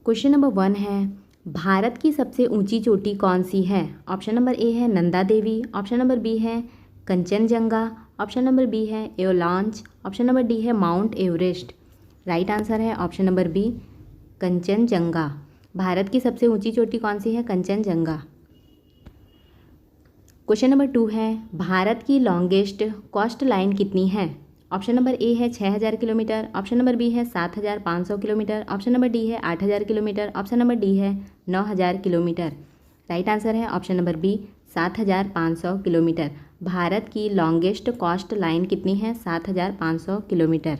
Question number 1 है, भारत की सबसे ऊंची चोटी कौन सी है? ऑप्शन नंबर ए है Nanda Devi, option number B है कंचनजंगा, ऑप्शन नंबर बी है एवलांच, ऑप्शन नंबर डी है माउंट एवरेस्ट। राइट आंसर है option number B Kanchenjunga. Bharat की सबसे ऊंची चोटी कौन सी है? कंचनजंगा। क्वेश्चन नंबर 2 है, भारत की लॉन्गेस्ट कोस्ट लाइन कितनी है? ऑप्शन नंबर ए है 6000 किलोमीटर, ऑप्शन नंबर बी है 7500 किलोमीटर, ऑप्शन नंबर डी है 8000 किलोमीटर, ऑप्शन नंबर डी है 9000 किलोमीटर। राइट आंसर है option number B 7500 kilometre. Bharat की लॉन्गेस्ट कोस्ट लाइन कितनी है? 7500 किलोमीटर।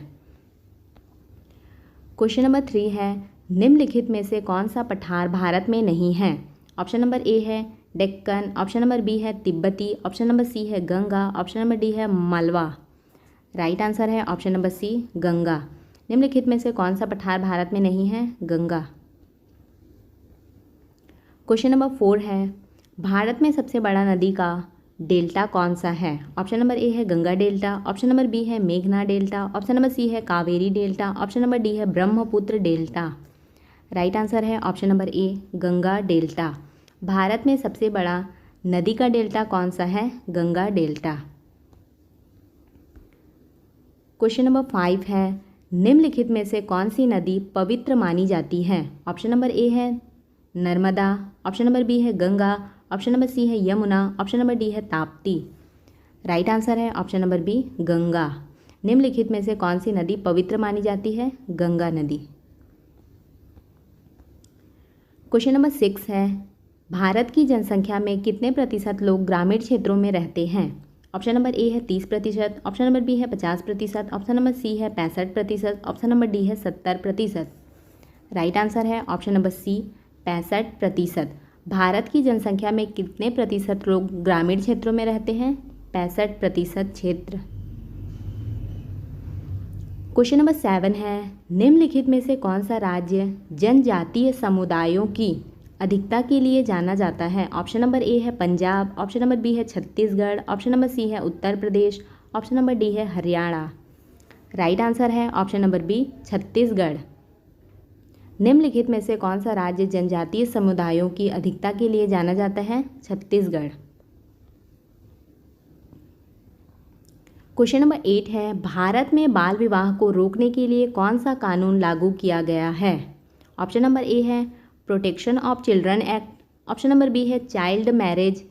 क्वेश्चन नंबर 3 है, निम्नलिखित में से कौन सा पठार भारत में नहीं है? ऑप्शन नंबर ए है डेक्कन, ऑप्शन नंबर बी है तिब्बती, ऑप्शन नंबर सी है गंगा, ऑप्शन नंबर डी है मालवा। राइट आंसर है ऑप्शन नंबर सी गंगा। निम्नलिखित में से कौन सा पठार भारत में नहीं है? गंगा। क्वेश्चन नंबर 4 है, भारत में सबसे बड़ा नदी का डेल्टा कौन सा है? ऑप्शन नंबर ए है Ganga delta, option number B है मेघना डेल्टा, ऑप्शन नंबर सी है Kaveri delta, option number D है ब्रह्मपुत्र डेल्टा। राइट आंसर है option number A Ganga delta. Bharat में सबसे बड़ा नदी का डेल्टा कौन सा है? गंगा डेल्टा। क्वेश्चन नंबर 5 है, निम्नलिखित में से कौन सी नदी पवित्र मानी जाती है? ऑप्शन नंबर ए है नर्मदा, ऑप्शन नंबर बी है गंगा, ऑप्शन नंबर सी है यमुना, ऑप्शन नंबर डी है ताप्ती। राइट आंसर है ऑप्शन नंबर बी गंगा। निम्नलिखित में से कौन सी नदी पवित्र मानी जाती है? गंगा नदी। क्वेश्चन नंबर 6 है, भारत की जनसंख्या में कितने प्रतिशत लोग ग्रामीण क्षेत्रों में रहते हैं? ऑप्शन नंबर ए है 30%, ऑप्शन नंबर बी है 50%, ऑप्शन नंबर सी है 65%, ऑप्शन नंबर डी है 70%। राइट आंसर है ऑप्शन नंबर सी 65%। भारत की जनसंख्या में कितने प्रतिशत लोग ग्रामीण क्षेत्रों में रहते हैं? 65% क्षेत्र। क्वेश्चन नंबर 7 है, निम्नलिखित में से कौन सा राज्य जनजातीय समुदायों की अधिकता के लिए जाना जाता है? ऑप्शन नंबर ए है पंजाब, ऑप्शन नंबर बी है छत्तीसगढ़, ऑप्शन नंबर सी है उत्तर प्रदेश, ऑप्शन नंबर डी है हरियाणा। राइट आंसर है ऑप्शन नंबर बी छत्तीसगढ़। निम्नलिखित में से कौन सा राज्य जनजातीय समुदायों की अधिकता के लिए जाना जाता है? छत्तीसगढ़। क्वेश्चन नंबर 8 है, भारत में बाल विवाह को रोकने के लिए कौन सा कानून लागू किया गया है? ऑप्शन नंबर ए है protection of children act, option number B है child marriage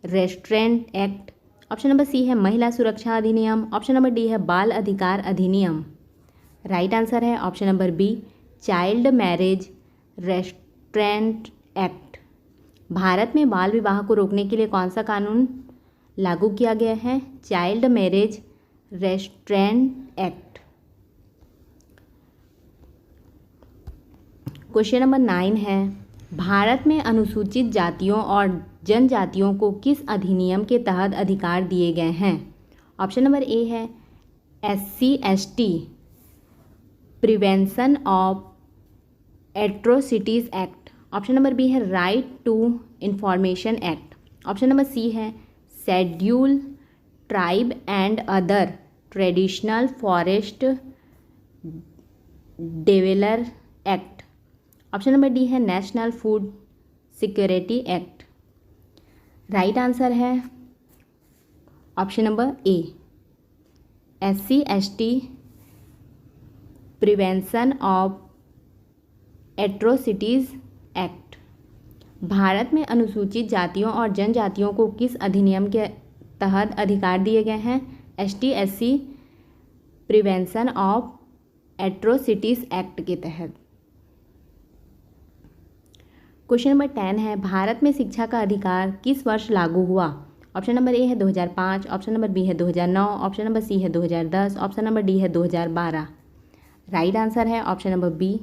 restraint act, option number C है महिला सुरक्षा अधिनियम, ऑप्शन नंबर डी है बाल अधिकार अधिनियम। राइट आंसर है option number B child marriage restraint act. Bharat में बाल विवाह को रोकने के लिए कौन सा कानून लागू किया गया है? Child marriage restraint act. Question number 9 है, भारत में अनुसूचित जातियों और जनजातियों को किस अधिनियम के तहत अधिकार दिए गए हैं? ऑप्शन नंबर ए है SC/ST prevention of atrocities act, option number B है right to information act, option number C है schedule tribe and other traditional forest developer act, option number D है national food security act. Right answer है option number A SC/ST prevention of atrocities act. Bharat में अनुसूचित जातियों और जनजातियों को किस अधिनियम के तहत अधिकार दिए गए हैं? ST/SC prevention of atrocities act के तहत। क्वेश्चन नंबर 10 है, भारत में शिक्षा का अधिकार किस वर्ष लागू हुआ? ऑप्शन नंबर ए है 2005, ऑप्शन नंबर बी है 2009, ऑप्शन नंबर सी है 2010, ऑप्शन नंबर डी है 2012। राइट आंसर है ऑप्शन नंबर बी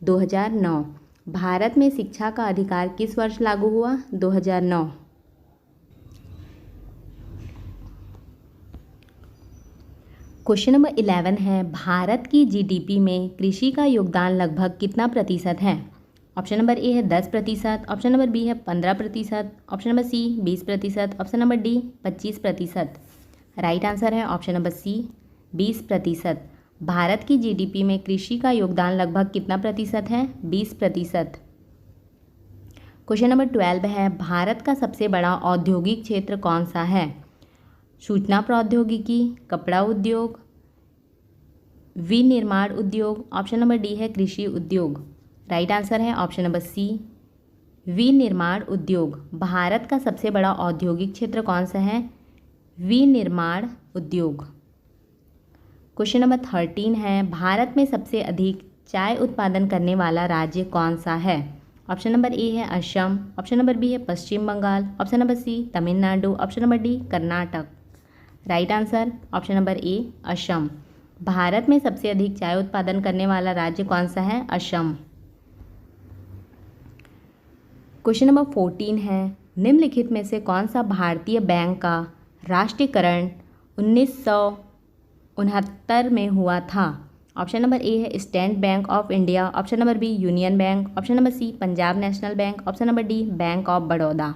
2009। भारत में शिक्षा का अधिकार किस वर्ष लागू हुआ? 2009। क्वेश्चन नंबर 11 है, भारत की GDP में कृषि का योगदान लगभग कितना प्रतिशत है? ऑप्शन नंबर ए है 10%, ऑप्शन नंबर बी है 15%, option number C 20%, option number D 25%। Right answer है ऑप्शन नंबर सी 20%। भारत की जीडीपी में कृषि का योगदान लगभग कितना प्रतिशत है? 20%। क्वेश्चन नंबर 12 है, भारत का सबसे बड़ा औद्योगिक क्षेत्र कौन सा है? सूचना प्रौद्योगिकी, कपड़ा उद्योग, विनिर्माण उद्योग। ऑप्शन नंबर डी है कृषि उद्योग। राइट आंसर है ऑप्शन नंबर सी, विनिर्माण उद्योग। भारत का सबसे बड़ा औद्योगिक क्षेत्र कौन सा है? विनिर्माण उद्योग। क्वेश्चन नंबर 13 है, भारत में सबसे अधिक चाय उत्पादन करने वाला राज्य कौन सा है? ऑप्शन नंबर ए है असम, ऑप्शन नंबर बी है Paschim Bengal, option number C Tamil Nadu, option number D Karnataka. Right answer option number A Assam. Bharat में सबसे अधिक चाय उत्पादन करने वाला राज्य कौन सा है? असम। क्वेश्चन नंबर 14 है, निम्नलिखित में से कौन सा भारतीय बैंक का राष्ट्रीयकरण 1969 में हुआ था? ऑप्शन नंबर ए है State Bank of India, option number B Union Bank, option number C Punjab National Bank, option number D Bank of Baroda.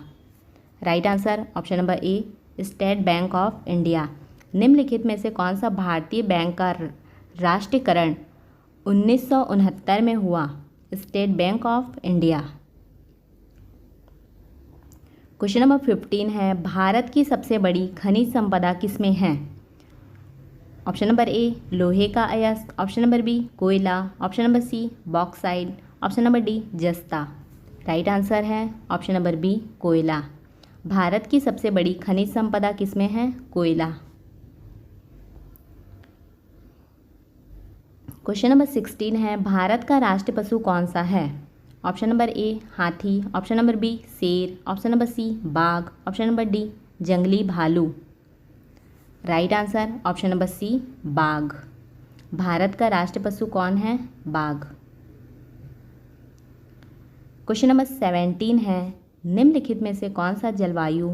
Right answer option number A State Bank of India. निम्नलिखित में से कौन सा भारतीय bank का राष्ट्रीयकरण 1969 में हुआ? State Bank of India. Question number 15 है, भारत की सबसे बड़ी खनिज संपदा किसमें है? ऑप्शन नंबर ए लोहे का अयस्क, ऑप्शन नंबर बी कोयला, option number C bauxite, option number D जस्ता। राइट आंसर है ऑप्शन नंबर बी कोयला। भारत की सबसे बड़ी खनिज संपदा किसमें है? कोयला। क्वेश्चन नंबर 16 है, भारत का राष्ट्रीय पशु कौन सा है? ऑप्शन नंबर ए हाथी, ऑप्शन नंबर बी शेर, ऑप्शन नंबर सी बाघ, ऑप्शन नंबर डी जंगली भालू। Right answer option number C बाघ। भारत का राष्ट्रीय पशु कौन है? बाघ। क्वेश्चन नंबर 17 है, निम्नलिखित में से कौन सा जलवायु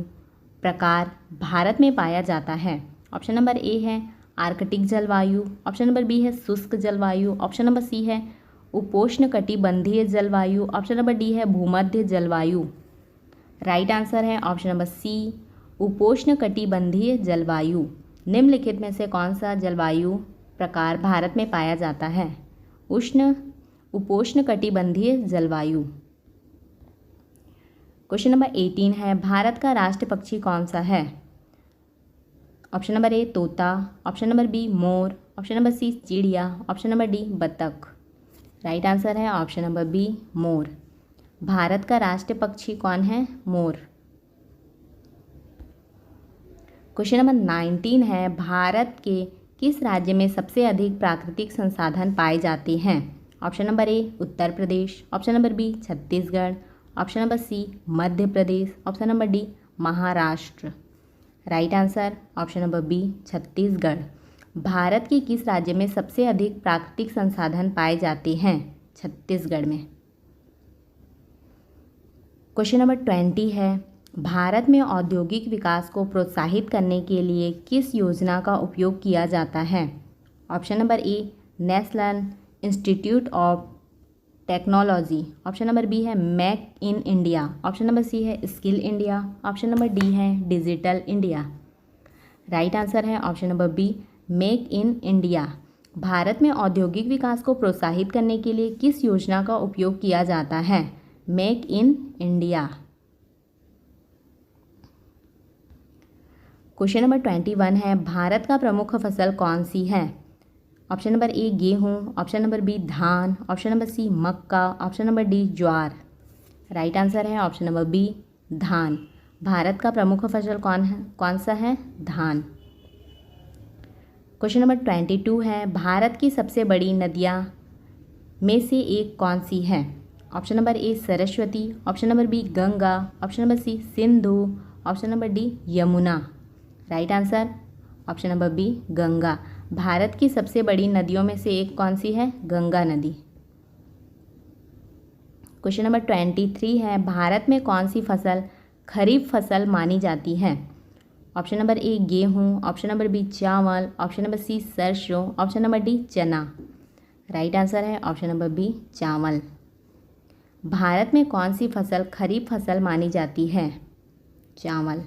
प्रकार भारत में पाया जाता है? ऑप्शन नंबर ए है आर्कटिक जलवायु, ऑप्शन नंबर बी है शुष्क जलवायु, ऑप्शन नंबर सी है उपोष्णकटिबंधीय जलवायु, ऑप्शन नंबर डी है भूमध्य जलवायु। राइट आंसर है ऑप्शन नंबर सी उपोष्णकटिबंधीय जलवायु। निम्नलिखित में से कौन सा जलवायु प्रकार भारत में पाया जाता है? उपोष्णकटिबंधीय जलवायु। क्वेश्चन नंबर 18 है, भारत का राष्ट्रीय पक्षी कौन सा है? ऑप्शन नंबर ए तोता, ऑप्शन नंबर बी मोर, ऑप्शन नंबर सी चिड़िया, ऑप्शन नंबर डी बतख। राइट आंसर है ऑप्शन नंबर बी मोर। भारत का राष्ट्रीय पक्षी कौन है? मोर। क्वेश्चन नंबर 19 है, भारत के किस राज्य में सबसे अधिक प्राकृतिक संसाधन पाए जाते हैं? Option number A Uttar Pradesh, option number B Chhattisgarh, option number C Madhya Pradesh, option number D Maharashtra. Right answer option number B Chhattisgarh. Bharat के किस राज्य में सबसे अधिक प्राकृतिक संसाधन पाए जाते हैं? छत्तीसगढ़ में। क्वेश्चन नंबर 20 है, भारत में औद्योगिक विकास को प्रोत्साहित करने के लिए किस योजना का उपयोग किया जाता है? Option number A national institute of technology, option number B है make in India, option number C है skill India, option number D है डिजिटल इंडिया। राइट आंसर है option number B make in India. Bharat में औद्योगिक विकास को प्रोत्साहित करने के लिए किस योजना का उपयोग किया जाता है? Make in India. Question number 21 है, भारत का प्रमुख फसल कौन सी है? ऑप्शन नंबर ए गेहूँ, ऑप्शन नंबर बी धान, ऑप्शन नंबर सी मक्का, ऑप्शन नंबर डी ज्वार। राइट आंसर है ऑप्शन नंबर बी धान। भारत का प्रमुख फसल कौन सा है? धान। क्वेश्चन नंबर 22 है, भारत की सबसे बड़ी नदियाँ में से एक कौन सी है? Option number A Saraswati, option number B Ganga, option number C Sindhu, option number D Yamuna. Right answer option number B Ganga. Bharat की सबसे बड़ी नदियों में से एक कौन सी है? गंगा नदी। क्वेश्चन नंबर 23 है, भारत में कौन सी फसल खरीफ फसल मानी जाती है? ऑप्शन नंबर ए गेहूँ, ऑप्शन नंबर बी चावल, ऑप्शन नंबर सी सरसों, ऑप्शन नंबर डी चना। राइट आंसर है ऑप्शन नंबर बी चावल। भारत में कौन सी फसल खरीफ फसल मानी जाती है? चावल।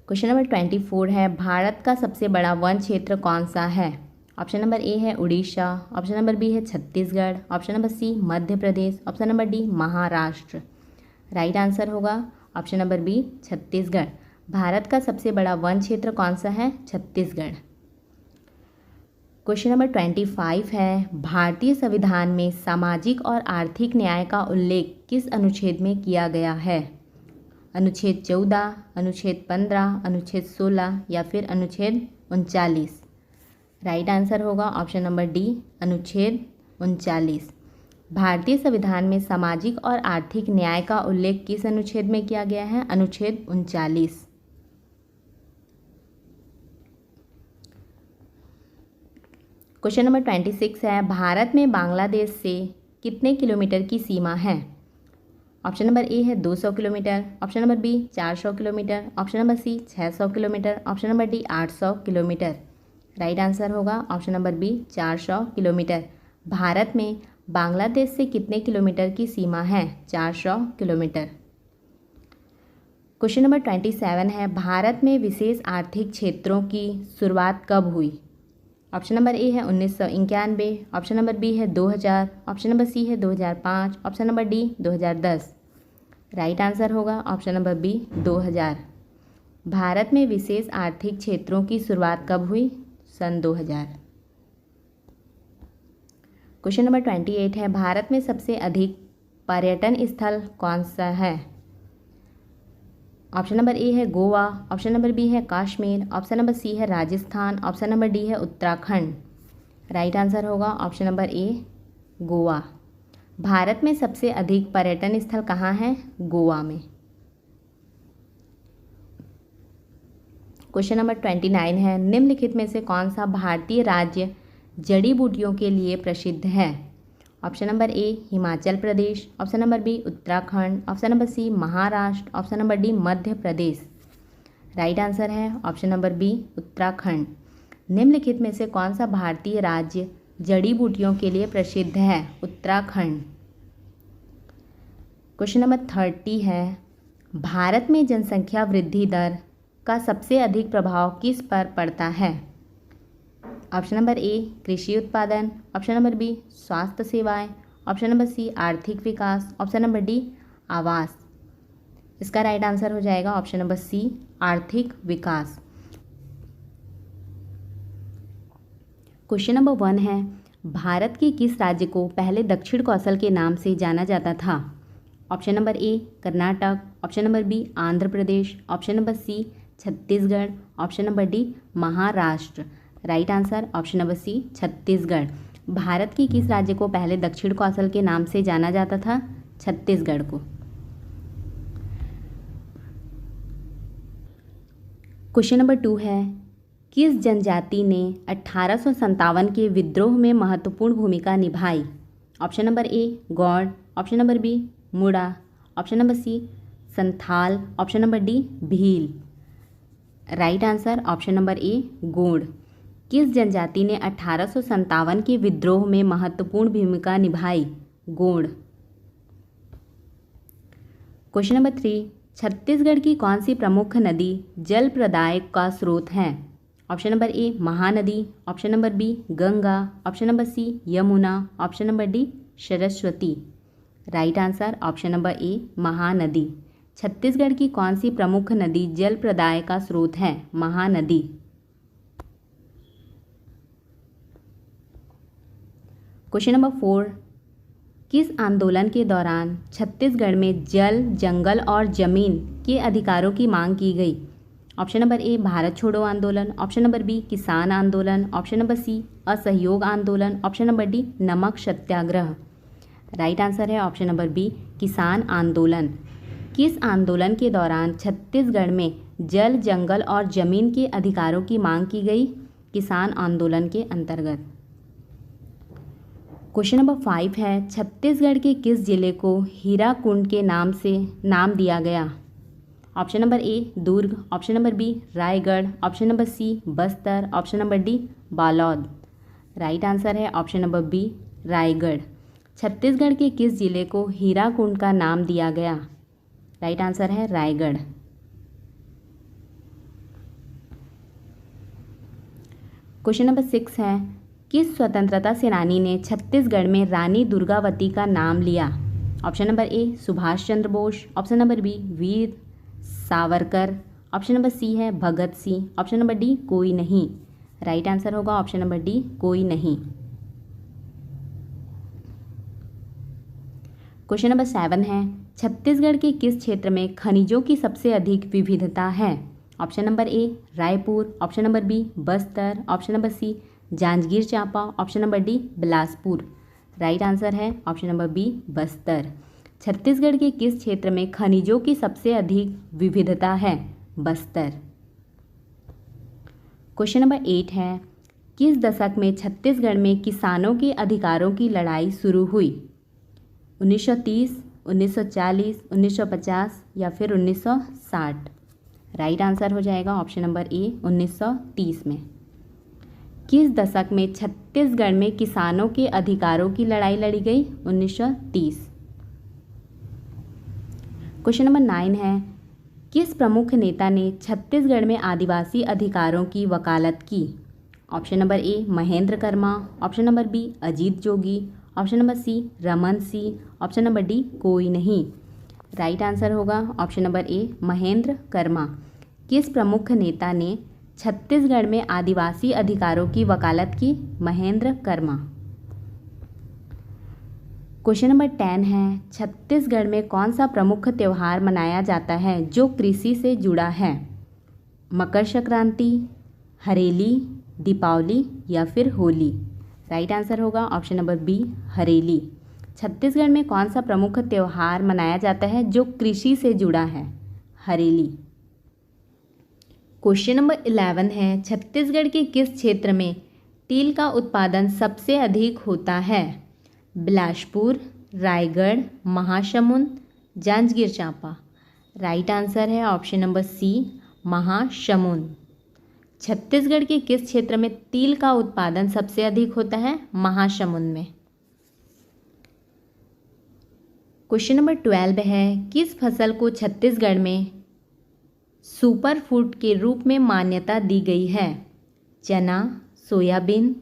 क्वेश्चन नंबर 24 है, भारत का सबसे बड़ा वन क्षेत्र कौन सा है? ऑप्शन नंबर ए है उड़ीसा, ऑप्शन नंबर बी है Chhattisgarh, option number C Madhya Pradesh, option number D Maharashtra. Right answer होगा option number B Chhattisgarh. Bharat का सबसे बड़ा वन क्षेत्र कौन सा है? छत्तीसगढ़। क्वेश्चन नंबर 25 है, भारतीय संविधान में सामाजिक और आर्थिक न्याय का उल्लेख किस अनुच्छेद में किया गया है? अनुच्छेद 14, अनुच्छेद 15, अनुच्छेद 16 या फिर अनुच्छेद 39। राइट आंसर होगा ऑप्शन नंबर डी अनुच्छेद 39। भारतीय संविधान में सामाजिक और आर्थिक न्याय का उल्लेख किस अनुच्छेद में किया गया है? अनुच्छेद 39। क्वेश्चन नंबर 26 है, भारत में बांग्लादेश से कितने किलोमीटर की सीमा है? ऑप्शन नंबर ए है 200 kilometre, option number B 400 kilometre, option number C 600 kilometre, option number D 800 kilometre. Right answer होगा option number B 400 kilometre. Bharat में बांग्लादेश से कितने किलोमीटर की सीमा है? 400 किलोमीटर। क्वेश्चन नंबर 27 है, भारत में विशेष आर्थिक क्षेत्रों की शुरुआत कब हुई? ऑप्शन नंबर ए है 1991, ऑप्शन नंबर बी है 2000, ऑप्शन नंबर सी है 2005, option number D 2010। Right answer होगा ऑप्शन नंबर बी 2000। भारत में विशेष आर्थिक क्षेत्रों की शुरुआत कब हुई? सन 2000। क्वेश्चन नंबर 28 है, भारत में सबसे अधिक पर्यटन स्थल कौन सा है? ऑप्शन नंबर ए है गोवा, ऑप्शन नंबर बी है कश्मीर, ऑप्शन नंबर सी है राजस्थान, ऑप्शन नंबर डी है उत्तराखंड। राइट आंसर होगा ऑप्शन नंबर ए गोवा। भारत में सबसे अधिक पर्यटन स्थल कहाँ हैं? गोवा में। क्वेश्चन नंबर 29 है, निम्नलिखित में से कौन सा भारतीय राज्य जड़ी बूटियों के लिए प्रसिद्ध है? Option number A Himachal Pradesh, option number B Uttarakhand, option number C Maharashtra, option number D Madhya Pradesh. Right answer है ऑप्शन नंबर बी उत्तराखंड। निम्नलिखित में से कौन सा भारतीय राज्य जड़ी बूटियों के लिए प्रसिद्ध है? उत्तराखंड। क्वेश्चन नंबर 30 है, भारत में जनसंख्या वृद्धि दर का सबसे अधिक प्रभाव किस पर पड़ता है? ऑप्शन नंबर ए कृषि उत्पादन, ऑप्शन नंबर बी स्वास्थ्य सेवाएं, ऑप्शन नंबर सी आर्थिक विकास, ऑप्शन नंबर डी आवास। इसका राइट आंसर हो जाएगा ऑप्शन नंबर सी आर्थिक विकास। क्वेश्चन नंबर 1 है, भारत के किस राज्य को पहले दक्षिण कौशल के नाम से जाना जाता था? Option number A Karnataka, option number B Andhra Pradesh, option number C Chhattisgarh, option number D Maharashtra. Right answer option number C Chhattisgarh. Bharat के किस राज्य को पहले दक्षिण कौशल के नाम से जाना जाता था? छत्तीसगढ़ को। क्वेश्चन नंबर 2 है, किस जनजाति ने 1857 के विद्रोह में महत्वपूर्ण भूमिका निभाई? Option number A Gaur, option number B Munda, option number C Santhal, option number D Bhil. Right answer option number A Gond. किस जनजाति ने 1857 के विद्रोह में महत्वपूर्ण भूमिका निभाई? गोंड। क्वेश्चन नंबर 3, छत्तीसगढ़ की कौन सी प्रमुख नदी जल प्रदाय का स्रोत है? Option number A Mahanadi, option number B Ganga, option number C Yamuna, option number D Saraswati. Right answer option number A Mahanadi. Chhattisgarh की कौन सी प्रमुख नदी जल प्रदाय का स्रोत है? महानदी। क्वेश्चन नंबर 4, किस आंदोलन के दौरान छत्तीसगढ़ में जल, जंगल और जमीन के अधिकारों की मांग की गई? ऑप्शन नंबर ए भारत छोड़ो आंदोलन, ऑप्शन नंबर बी किसान आंदोलन, ऑप्शन नंबर सी असहयोग आंदोलन, ऑप्शन नंबर डी नमक सत्याग्रह। राइट आंसर है ऑप्शन नंबर बी किसान आंदोलन। किस आंदोलन के दौरान छत्तीसगढ़ में जल, जंगल और जमीन के अधिकारों की मांग की गई? किसान आंदोलन के अंतर्गत। क्वेश्चन नंबर 5 है, छत्तीसगढ़ के किस जिले को हीराकुंड के नाम से नाम दिया गया? Option number A Durg, option number B Raigarh, option number C Bastar, option number D Balod. Right answer है option number B Raigarh. Chhattisgarh के किस जिले को हीराकुंड का नाम दिया गया? राइट आंसर है रायगढ़। क्वेश्चन नंबर 6 है, किस स्वतंत्रता सेनानी ने छत्तीसगढ़ में रानी दुर्गावती का नाम लिया? Option number A Subhash Chandra Bose, option number B Veer Savarkar, option number C है Bhagat Singh, option number D कोई नहीं। राइट आंसर होगा ऑप्शन नंबर डी कोई नहीं। क्वेश्चन नंबर 7 है, छत्तीसगढ़ के किस क्षेत्र में खनिजों की सबसे अधिक विविधता है? Option number A Raipur, option number B Bastar, option number C Janjgir Champa, option number D Bilaspur. Right answer है option number B Bastar. Chhattisgarh के किस क्षेत्र में खनिजों की सबसे अधिक विविधता है? बस्तर। क्वेश्चन नंबर 8 है, किस दशक में छत्तीसगढ़ में किसानों के अधिकारों की लड़ाई शुरू हुई? 1930, 1940, 1950 या फिर 1960? राइट आंसर हो जाएगा ऑप्शन नंबर ए 1930 में। किस दशक में छत्तीसगढ़ में किसानों के अधिकारों की लड़ाई लड़ी गई? 1930। क्वेश्चन नंबर 9 है, किस प्रमुख नेता ने छत्तीसगढ़ में आदिवासी अधिकारों की वकालत की? Option number A Mahendra Karma, option number B Ajit Jogi, option number C Raman Singh, option number D कोई नहीं। राइट आंसर होगा option number A Mahendra Karma. किस प्रमुख नेता ने छत्तीसगढ़ में आदिवासी अधिकारों की वकालत की? महेंद्र कर्मा। क्वेश्चन नंबर 10 है, छत्तीसगढ़ में कौन सा प्रमुख त्यौहार मनाया जाता है जो कृषि से जुड़ा है? मकर संक्रांति, हरेली, दीपावली या फिर होली? राइट आंसर होगा option number B Hareli. Chhattisgarh में कौन सा प्रमुख त्यौहार मनाया जाता है जो कृषि से जुड़ा है? हरेली। क्वेश्चन नंबर 11 है, छत्तीसगढ़ के किस क्षेत्र में तिल का उत्पादन सबसे अधिक होता है? बिलासपुर, रायगढ़, महासमुंद, जांजगीर चांपा? राइट आंसर है option number C Mahasamund. Chhattisgarh के किस क्षेत्र में तिल का उत्पादन सबसे अधिक होता है? महासमुंद में। क्वेश्चन नंबर 12 है, किस फसल को छत्तीसगढ़ में सुपर फूड के रूप में मान्यता दी गई है? चना, सोयाबीन,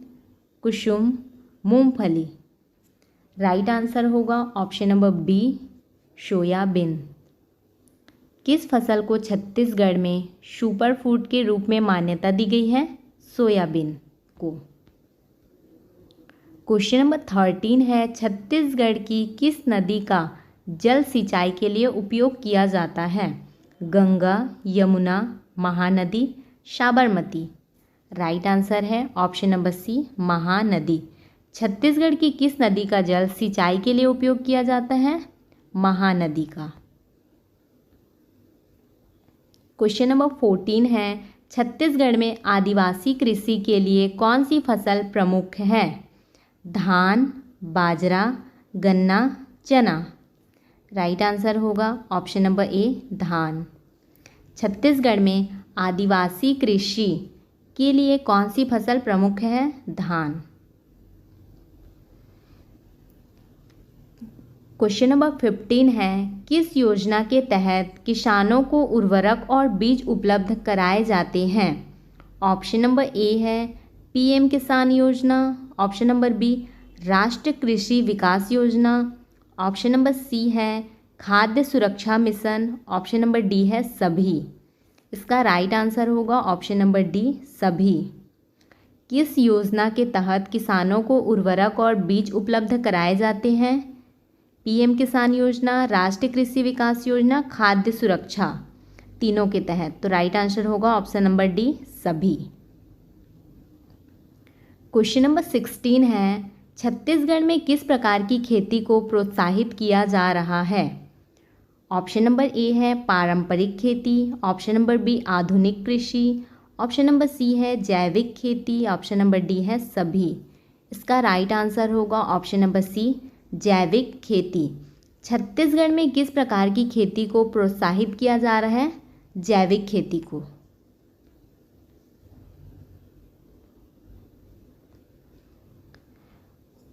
कुसुम, मूंगफली? राइट आंसर होगा ऑप्शन नंबर बी सोयाबीन। किस फसल को छत्तीसगढ़ में सुपर फूड के रूप में मान्यता दी गई है? सोयाबीन को। क्वेश्चन नंबर 13 है, छत्तीसगढ़ की किस नदी का जल सिंचाई के लिए उपयोग किया जाता है? गंगा, यमुना, महानदी, साबरमती? राइट आंसर है option number C Mahanadi. Chhattisgarh की किस नदी का जल सिंचाई के लिए उपयोग किया जाता है? महानदी का। क्वेश्चन नंबर 14 है, छत्तीसगढ़ में आदिवासी कृषि के लिए कौन सी फसल प्रमुख है? धान, बाजरा, गन्ना, चना? राइट आंसर होगा ऑप्शन नंबर ए धान। छत्तीसगढ़ में आदिवासी कृषि के लिए कौन सी फसल प्रमुख है? धान। क्वेश्चन नंबर 15 है, किस योजना के तहत किसानों को उर्वरक और बीज उपलब्ध कराए जाते हैं? ऑप्शन नंबर ए है पीएम किसान योजना, ऑप्शन नंबर बी राष्ट्रीय कृषि विकास योजना, ऑप्शन नंबर सी है खाद्य सुरक्षा मिशन, ऑप्शन नंबर डी है सभी। इसका राइट आंसर होगा ऑप्शन नंबर डी सभी। किस योजना के तहत किसानों को उर्वरक और बीज उपलब्ध कराए जाते हैं? पीएम किसान योजना, राष्ट्रीय कृषि विकास योजना, खाद्य सुरक्षा, तीनों के तहत। तो राइट आंसर होगा ऑप्शन नंबर डी सभी। क्वेश्चन नंबर 16 है, छत्तीसगढ़ में किस प्रकार की खेती को प्रोत्साहित किया जा रहा है? ऑप्शन नंबर ए है पारंपरिक खेती, ऑप्शन नंबर बी आधुनिक कृषि, ऑप्शन नंबर सी है जैविक खेती, ऑप्शन नंबर डी है सभी। इसका राइट आंसर होगा ऑप्शन नंबर सी जैविक खेती। छत्तीसगढ़ में किस प्रकार की खेती को प्रोत्साहित किया जा रहा है? जैविक खेती को।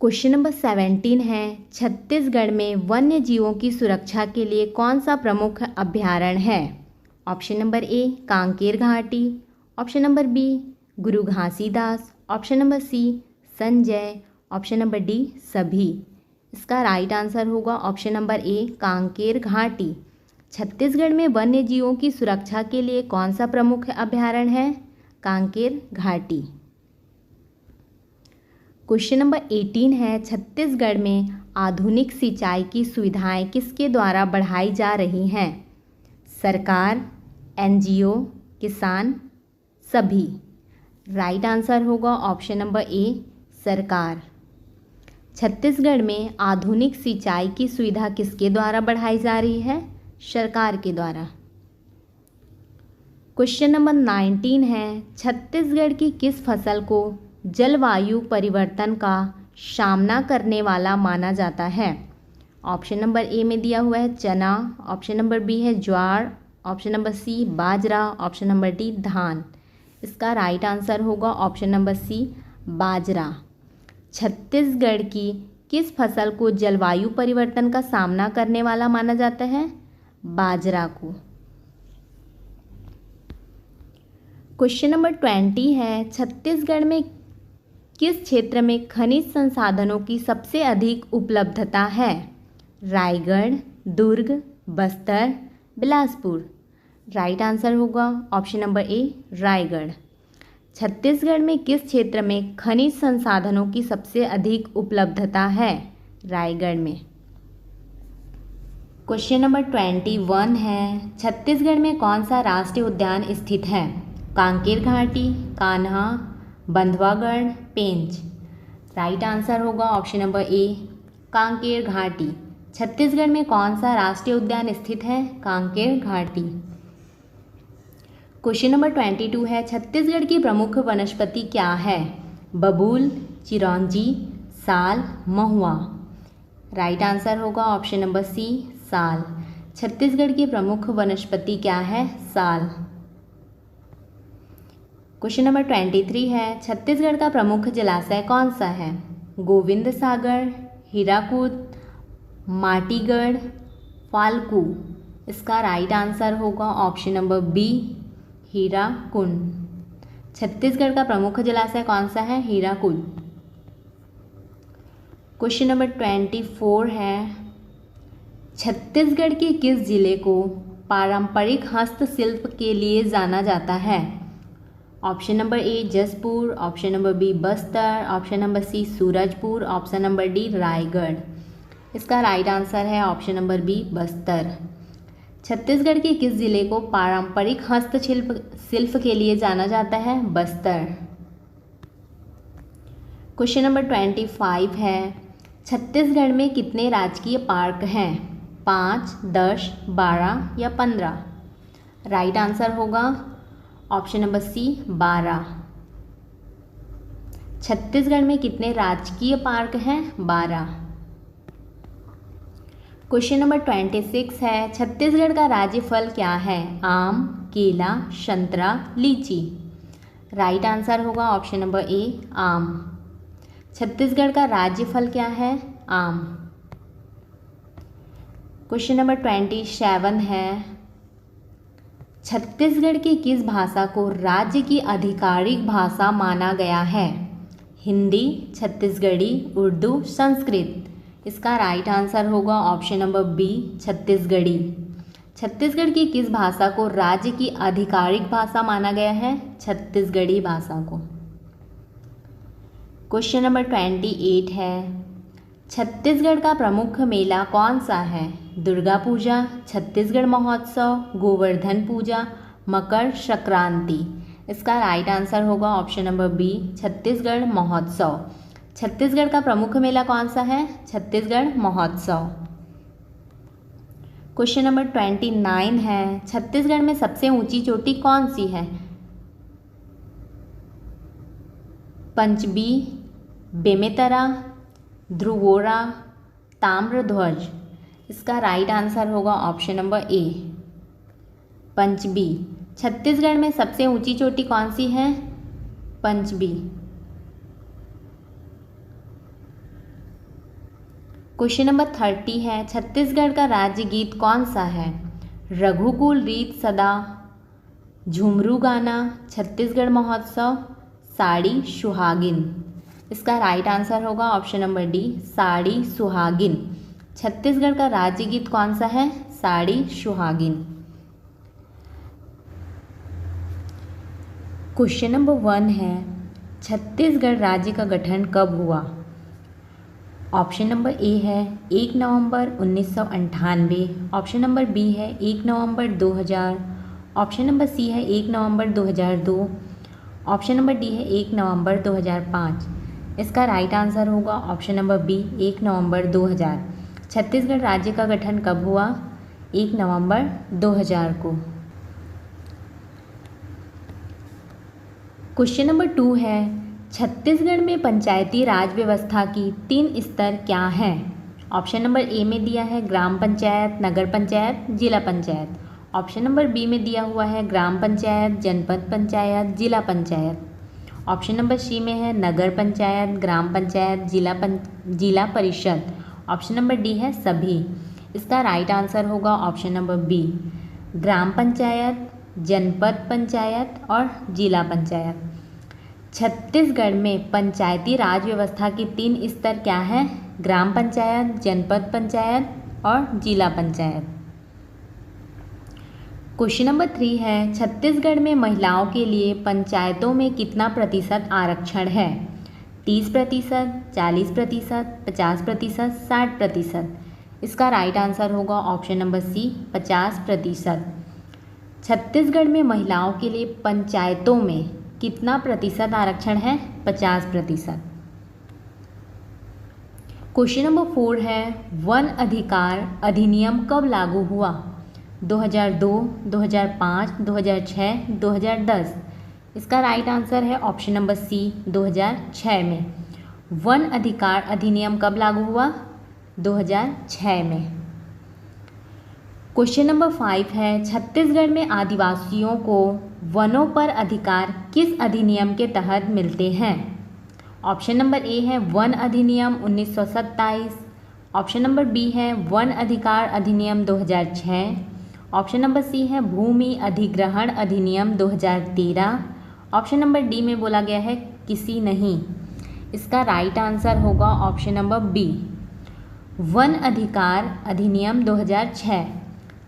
क्वेश्चन नंबर 17 है, छत्तीसगढ़ में वन्य जीवों की सुरक्षा के लिए कौन सा प्रमुख अभयारण्य है? ऑप्शन नंबर ए कांकेर घाटी, option number B Guru Ghasidas, option number C Sanjay, option number D सभी। इसका राइट आंसर होगा ऑप्शन नंबर ए कांकेर घाटी। छत्तीसगढ़ में वन्य जीवों की सुरक्षा के लिए कौन सा प्रमुख अभयारण्य है? कांकेर घाटी। क्वेश्चन नंबर 18 है, छत्तीसगढ़ में आधुनिक सिंचाई की सुविधाएं किसके द्वारा बढ़ाई जा रही हैं? सरकार, एनजीओ, किसान, सभी। राइट आंसर होगा ऑप्शन नंबर ए सरकार। छत्तीसगढ़ में आधुनिक सिंचाई की सुविधा किसके द्वारा बढ़ाई जा रही है? सरकार के द्वारा। क्वेश्चन नंबर 19 है, छत्तीसगढ़ की किस फसल को जलवायु परिवर्तन का सामना करने वाला माना जाता है? ऑप्शन नंबर ए में दिया हुआ है चना, ऑप्शन नंबर बी है ज्वार, ऑप्शन नंबर सी बाजरा, ऑप्शन नंबर डी धान। इसका राइट आंसर होगा ऑप्शन नंबर सी बाजरा। छत्तीसगढ़ की किस फसल को जलवायु परिवर्तन का सामना करने वाला माना जाता है? बाजरा को। क्वेश्चन नंबर 20 है, छत्तीसगढ़ में किस क्षेत्र में खनिज संसाधनों की सबसे अधिक उपलब्धता है? रायगढ़, दुर्ग, बस्तर, बिलासपुर। राइट आंसर होगा ऑप्शन नंबर ए रायगढ़। छत्तीसगढ़ में किस क्षेत्र में खनिज संसाधनों की सबसे अधिक उपलब्धता है? रायगढ़ में। क्वेश्चन नंबर 21 है, छत्तीसगढ़ में कौन सा राष्ट्रीय उद्यान स्थित है? कांकेर घाटी, कान्हा, बंधवागढ़, पेंच। राइट आंसर होगा ऑप्शन नंबर ए कांकेर घाटी। छत्तीसगढ़ में कौन सा राष्ट्रीय उद्यान स्थित है? कांकेर घाटी। क्वेश्चन नंबर 22 है, छत्तीसगढ़ की प्रमुख वनस्पति क्या है? बबूल, चिरौंजी, साल, महुआ। राइट आंसर होगा ऑप्शन नंबर सी साल। छत्तीसगढ़ की प्रमुख वनस्पति क्या है? साल। क्वेश्चन नंबर 23 है, छत्तीसगढ़ का प्रमुख जलाशय कौन सा है? गोविंद सागर, हीराकुद, माटीगढ़, फाल्गु। इसका राइट आंसर होगा option number B Hirakud. Chhattisgarh का प्रमुख जलाशय कौन सा है? हीराकुद। क्वेश्चन नंबर 24 है, छत्तीसगढ़ के किस जिले को पारंपरिक हस्तशिल्प के लिए जाना जाता है? Option number A Jashpur, option number B Bastar, option number C Surajpur, option number D Raigarh. इसका राइट आंसर है option number B Bastar. Chhattisgarh के किस जिले को पारंपरिक हस्तशिल्प के लिए जाना जाता है? बस्तर। क्वेश्चन नंबर 25 है, छत्तीसगढ़ में कितने राजकीय पार्क हैं? 5, 10, 12 या 15? राइट आंसर होगा ऑप्शन नंबर सी 12। छत्तीसगढ़ में कितने राजकीय पार्क हैं? 12। क्वेश्चन नंबर 26 है, छत्तीसगढ़ का राज्य फल क्या है? आम, केला, संतरा, लीची। राइट आंसर होगा ऑप्शन नंबर ए आम। छत्तीसगढ़ का राज्य फल क्या है? आम। क्वेश्चन नंबर 27 है, छत्तीसगढ़ की किस भाषा को राज्य की आधिकारिक भाषा माना गया है? हिंदी, छत्तीसगढ़ी, उर्दू, संस्कृत। इसका राइट आंसर होगा option number B Chhattisgarhi. Chhattisgarh की किस भाषा को राज्य की आधिकारिक भाषा माना गया है? छत्तीसगढ़ी भाषा को। क्वेश्चन नंबर 28 है, छत्तीसगढ़ का प्रमुख मेला कौन सा है? दुर्गा पूजा, छत्तीसगढ़ महोत्सव, गोवर्धन पूजा, मकर संक्रांति। इसका राइट आंसर होगा ऑप्शन नंबर बी छत्तीसगढ़ महोत्सव। छत्तीसगढ़ का प्रमुख मेला कौन सा है? छत्तीसगढ़ महोत्सव। क्वेश्चन नंबर 29 है, छत्तीसगढ़ में सबसे ऊंची चोटी कौन सी है? पंचबी, बेमेतरा, ध्रुवोरा, ताम्रध्वज। इसका राइट आंसर होगा ऑप्शन नंबर ए पंचबी। छत्तीसगढ़ में सबसे ऊंची चोटी कौन सी है? पंचबी। क्वेश्चन नंबर 30 है, छत्तीसगढ़ का राज्य गीत कौन सा है? रघुकुल रीत सदा, झुमरू गाना, छत्तीसगढ़ महोत्सव, साड़ी सुहागिन। इसका राइट आंसर होगा ऑप्शन नंबर डी, साड़ी सुहागिन। छत्तीसगढ़ का राज्य गीत कौन सा है? साड़ी सुहागिन। क्वेश्चन नंबर 1 है, छत्तीसगढ़ राज्य का गठन कब हुआ? ऑप्शन नंबर ए है 1 नवंबर 1998, ऑप्शन नंबर बी है 1 नवंबर 2000, ऑप्शन नंबर सी है 1 नवंबर 2002, ऑप्शन नंबर डी है 1 नवंबर 2005। इसका राइट आंसर होगा ऑप्शन नंबर बी, 1 नवंबर 2000। छत्तीसगढ़ राज्य का गठन कब हुआ? 1 नवंबर 2000 को। क्वेश्चन नंबर 2 है, छत्तीसगढ़ में पंचायती राज व्यवस्था की 3 स्तर क्या हैं? ऑप्शन नंबर ए में दिया है ग्राम पंचायत, नगर पंचायत, जिला पंचायत। ऑप्शन नंबर बी में दिया हुआ है ग्राम पंचायत, जनपद पंचायत, जिला पंचायत। ऑप्शन नंबर सी में है नगर पंचायत, ग्राम पंचायत, जिला परिषद। ऑप्शन नंबर डी है सभी। इसका राइट आंसर होगा ऑप्शन नंबर बी, ग्राम पंचायत, जनपद पंचायत और जिला पंचायत। छत्तीसगढ़ में पंचायती राज व्यवस्था के 3 स्तर क्या हैं? ग्राम पंचायत, जनपद पंचायत और जिला पंचायत। क्वेश्चन नंबर 3 है, छत्तीसगढ़ में महिलाओं के लिए पंचायतों में कितना प्रतिशत आरक्षण है? 30%, 40%, 50%, 60%। इसका राइट आंसर होगा ऑप्शन नंबर सी, 50%। छत्तीसगढ़ में महिलाओं के लिए पंचायतों में कितना प्रतिशत आरक्षण है? 50%। क्वेश्चन नंबर 4 है, वन अधिकार अधिनियम कब लागू हुआ? 2002, 2005, 2006, 2010। इसका राइट आंसर है ऑप्शन नंबर सी, 2006 में। वन अधिकार अधिनियम कब लागू हुआ? 2006 में। क्वेश्चन नंबर 5 है, छत्तीसगढ़ में आदिवासियों को वनों पर अधिकार किस अधिनियम के तहत मिलते हैं? ऑप्शन नंबर ए है वन अधिनियम 1927, ऑप्शन नंबर बी है वन अधिकार अधिनियम 2006, ऑप्शन नंबर सी है भूमि अधिग्रहण अधिनियम 2013, ऑप्शन नंबर डी में बोला गया है किसी नहीं। इसका राइट आंसर होगा ऑप्शन नंबर बी, वन अधिकार अधिनियम 2006।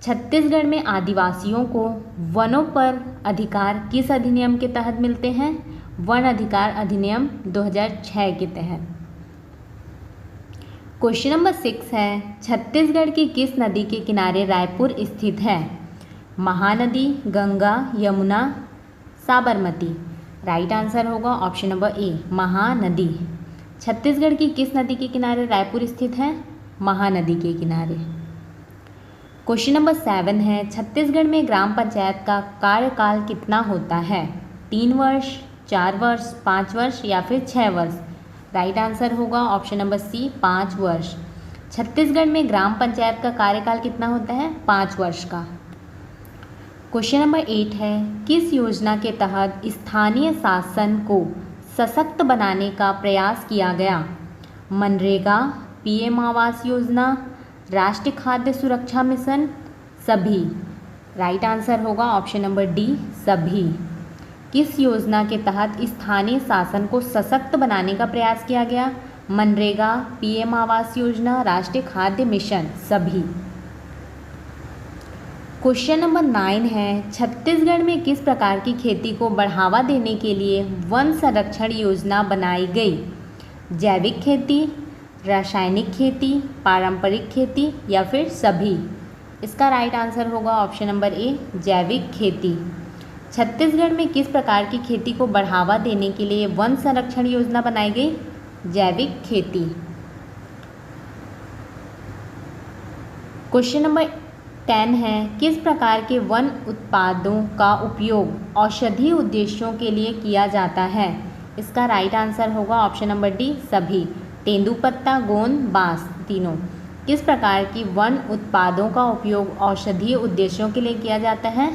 छत्तीसगढ़ में आदिवासियों को वनों पर अधिकार किस अधिनियम के तहत मिलते हैं? वन अधिकार अधिनियम 2006 के तहत। क्वेश्चन नंबर 6 है, छत्तीसगढ़ की किस नदी के किनारे रायपुर स्थित है? महानदी, गंगा, यमुना, साबरमती। राइट आंसर होगा option number A, Mahanadi. Chhattisgarh की किस नदी के किनारे रायपुर स्थित है? महानदी के किनारे। क्वेश्चन नंबर 7 है, छत्तीसगढ़ में ग्राम पंचायत का कार्यकाल कितना होता है? 3 वर्ष, 4 वर्ष, 5 वर्ष या फिर 6 वर्ष। राइट आंसर होगा ऑप्शन नंबर सी, 5 वर्ष। छत्तीसगढ़ में ग्राम पंचायत का कार्यकाल कितना होता है? 5 वर्ष का। क्वेश्चन नंबर 8 है, किस योजना के तहत स्थानीय शासन को सशक्त बनाने का प्रयास किया गया? मनरेगा, पीएम आवास योजना, राष्ट्रीय खाद्य सुरक्षा मिशन, सभी। राइट आंसर होगा ऑप्शन नंबर डी, सभी। किस योजना के तहत स्थानीय शासन को सशक्त बनाने का प्रयास किया गया? मनरेगा, पीएम आवास योजना, राष्ट्रीय खाद्य मिशन, सभी। क्वेश्चन नंबर 9 है, छत्तीसगढ़ में किस प्रकार की खेती को बढ़ावा देने के लिए वन संरक्षण योजना बनाई गई? जैविक खेती, रासायनिक खेती, पारंपरिक खेती या फिर सभी। इसका राइट आंसर होगा ऑप्शन नंबर ए, जैविक खेती। छत्तीसगढ़ में किस प्रकार की खेती को बढ़ावा देने के लिए वन संरक्षण योजना बनाई गई? जैविक खेती। क्वेश्चन नंबर 10 है, किस प्रकार के वन उत्पादों का उपयोग औषधीय उद्देश्यों के लिए किया जाता है? इसका राइट आंसर होगा ऑप्शन नंबर डी, सभी। तेंदुपत्ता, गोंद, बांस, तीनों। किस प्रकार की वन उत्पादों का उपयोग औषधीय उद्देश्यों के लिए किया जाता है?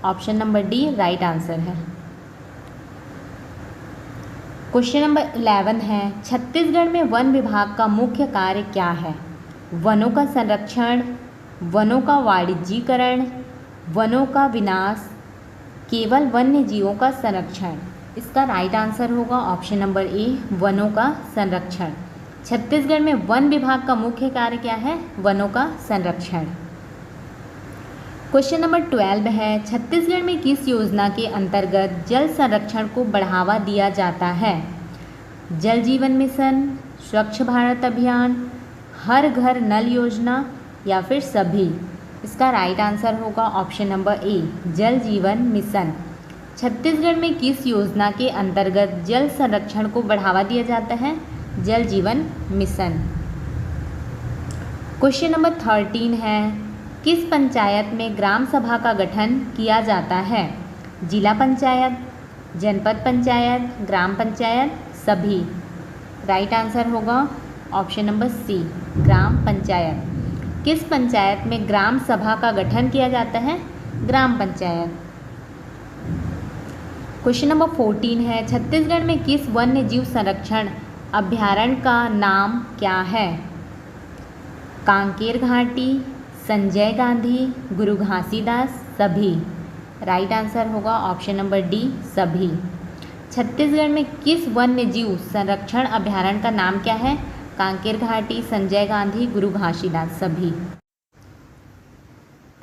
Option number D right answer है। क्वेश्चन नंबर 11 है, छत्तीसगढ़ में वन विभाग का मुख्य कार्य क्या है? वनों का संरक्षण, वनों का वाणिज्यीकरण, वनों का विनाश, केवल वन्य जीवों का संरक्षण। इसका राइट आंसर होगा ऑप्शन नंबर ए, वनों का संरक्षण। छत्तीसगढ़ में वन विभाग का मुख्य कार्य क्या है? वनों का संरक्षण। क्वेश्चन नंबर 12 है, छत्तीसगढ़ में किस योजना के अंतर्गत जल संरक्षण को बढ़ावा दिया जाता है? जल जीवन मिशन, स्वच्छ भारत अभियान, हर घर नल योजना या फिर सभी? इसका राइट आंसर होगा ऑप्शन नंबर ए, जल जीवन मिशन। छत्तीसगढ़ में किस योजना के अंतर्गत जल संरक्षण को बढ़ावा दिया जाता है? जल जीवन मिशन। क्वेश्चन नंबर 13 है, किस पंचायत में ग्राम सभा का गठन किया जाता है? जिला पंचायत, जनपद पंचायत, ग्राम पंचायत, सभी? राइट आंसर होगा ऑप्शन नंबर सी, ग्राम पंचायत। किस पंचायत में ग्राम सभा का गठन किया जाता है? ग्राम पंचायत। क्वेश्चन नंबर 14 है, छत्तीसगढ़ में किस वन्य जीव संरक्षण अभ्यारण्य का नाम क्या है? कांकेर घाटी, संजय गांधी, गुरु घासीदास, सभी? राइट आंसर होगा ऑप्शन नंबर डी, सभी। छत्तीसगढ़ में किस वन्य जीव संरक्षण अभ्यारण्य का नाम क्या है? कांकेर घाटी, संजय गांधी, गुरु घासीदास, सभी?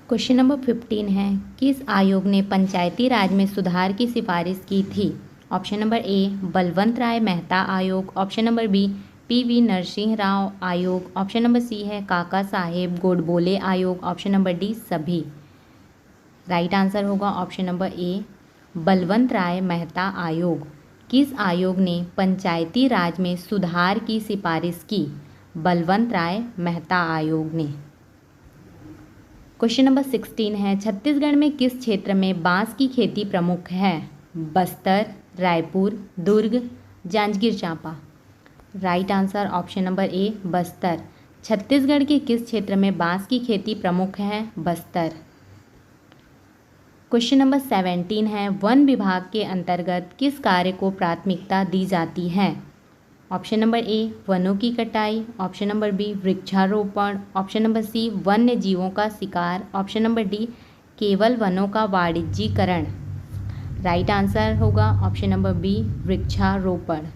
क्वेश्चन नंबर 15 है, किस आयोग ने पंचायती राज में सुधार की सिफारिश की थी? Option number A, Balwant Rai Mehta आयोग, option number B, PV Narasimha Rao आयोग, ऑप्शन नंबर सी है काका साहेब गोडबोले आयोग, ऑप्शन नंबर डी, सभी? राइट आंसर होगा option number A, Balwant Rai Mehta आयोग। किस आयोग ने पंचायती राज में सुधार की सिफारिश की? बलवंत राय मेहता आयोग ने। क्वेश्चन नंबर 16 है, छत्तीसगढ़ में किस क्षेत्र में बांस की खेती प्रमुख है? Bastar, Raipur, Durg, Janjgir Champa? Right answer option number A, Bastar. Chhattisgarh के किस क्षेत्र में बांस की खेती प्रमुख है? बस्तर। क्वेश्चन नंबर 17 है, वन विभाग के अंतर्गत किस कार्य को प्राथमिकता दी जाती है? ऑप्शन नंबर ए, वनों की कटाई, ऑप्शन नंबर बी, वृक्षारोपण, ऑप्शन नंबर सी, वन्य जीवों का शिकार, ऑप्शन नंबर डी, केवल वनों का वाणिज्यीकरण? राइट आंसर होगा ऑप्शन नंबर बी, वृक्षारोपण।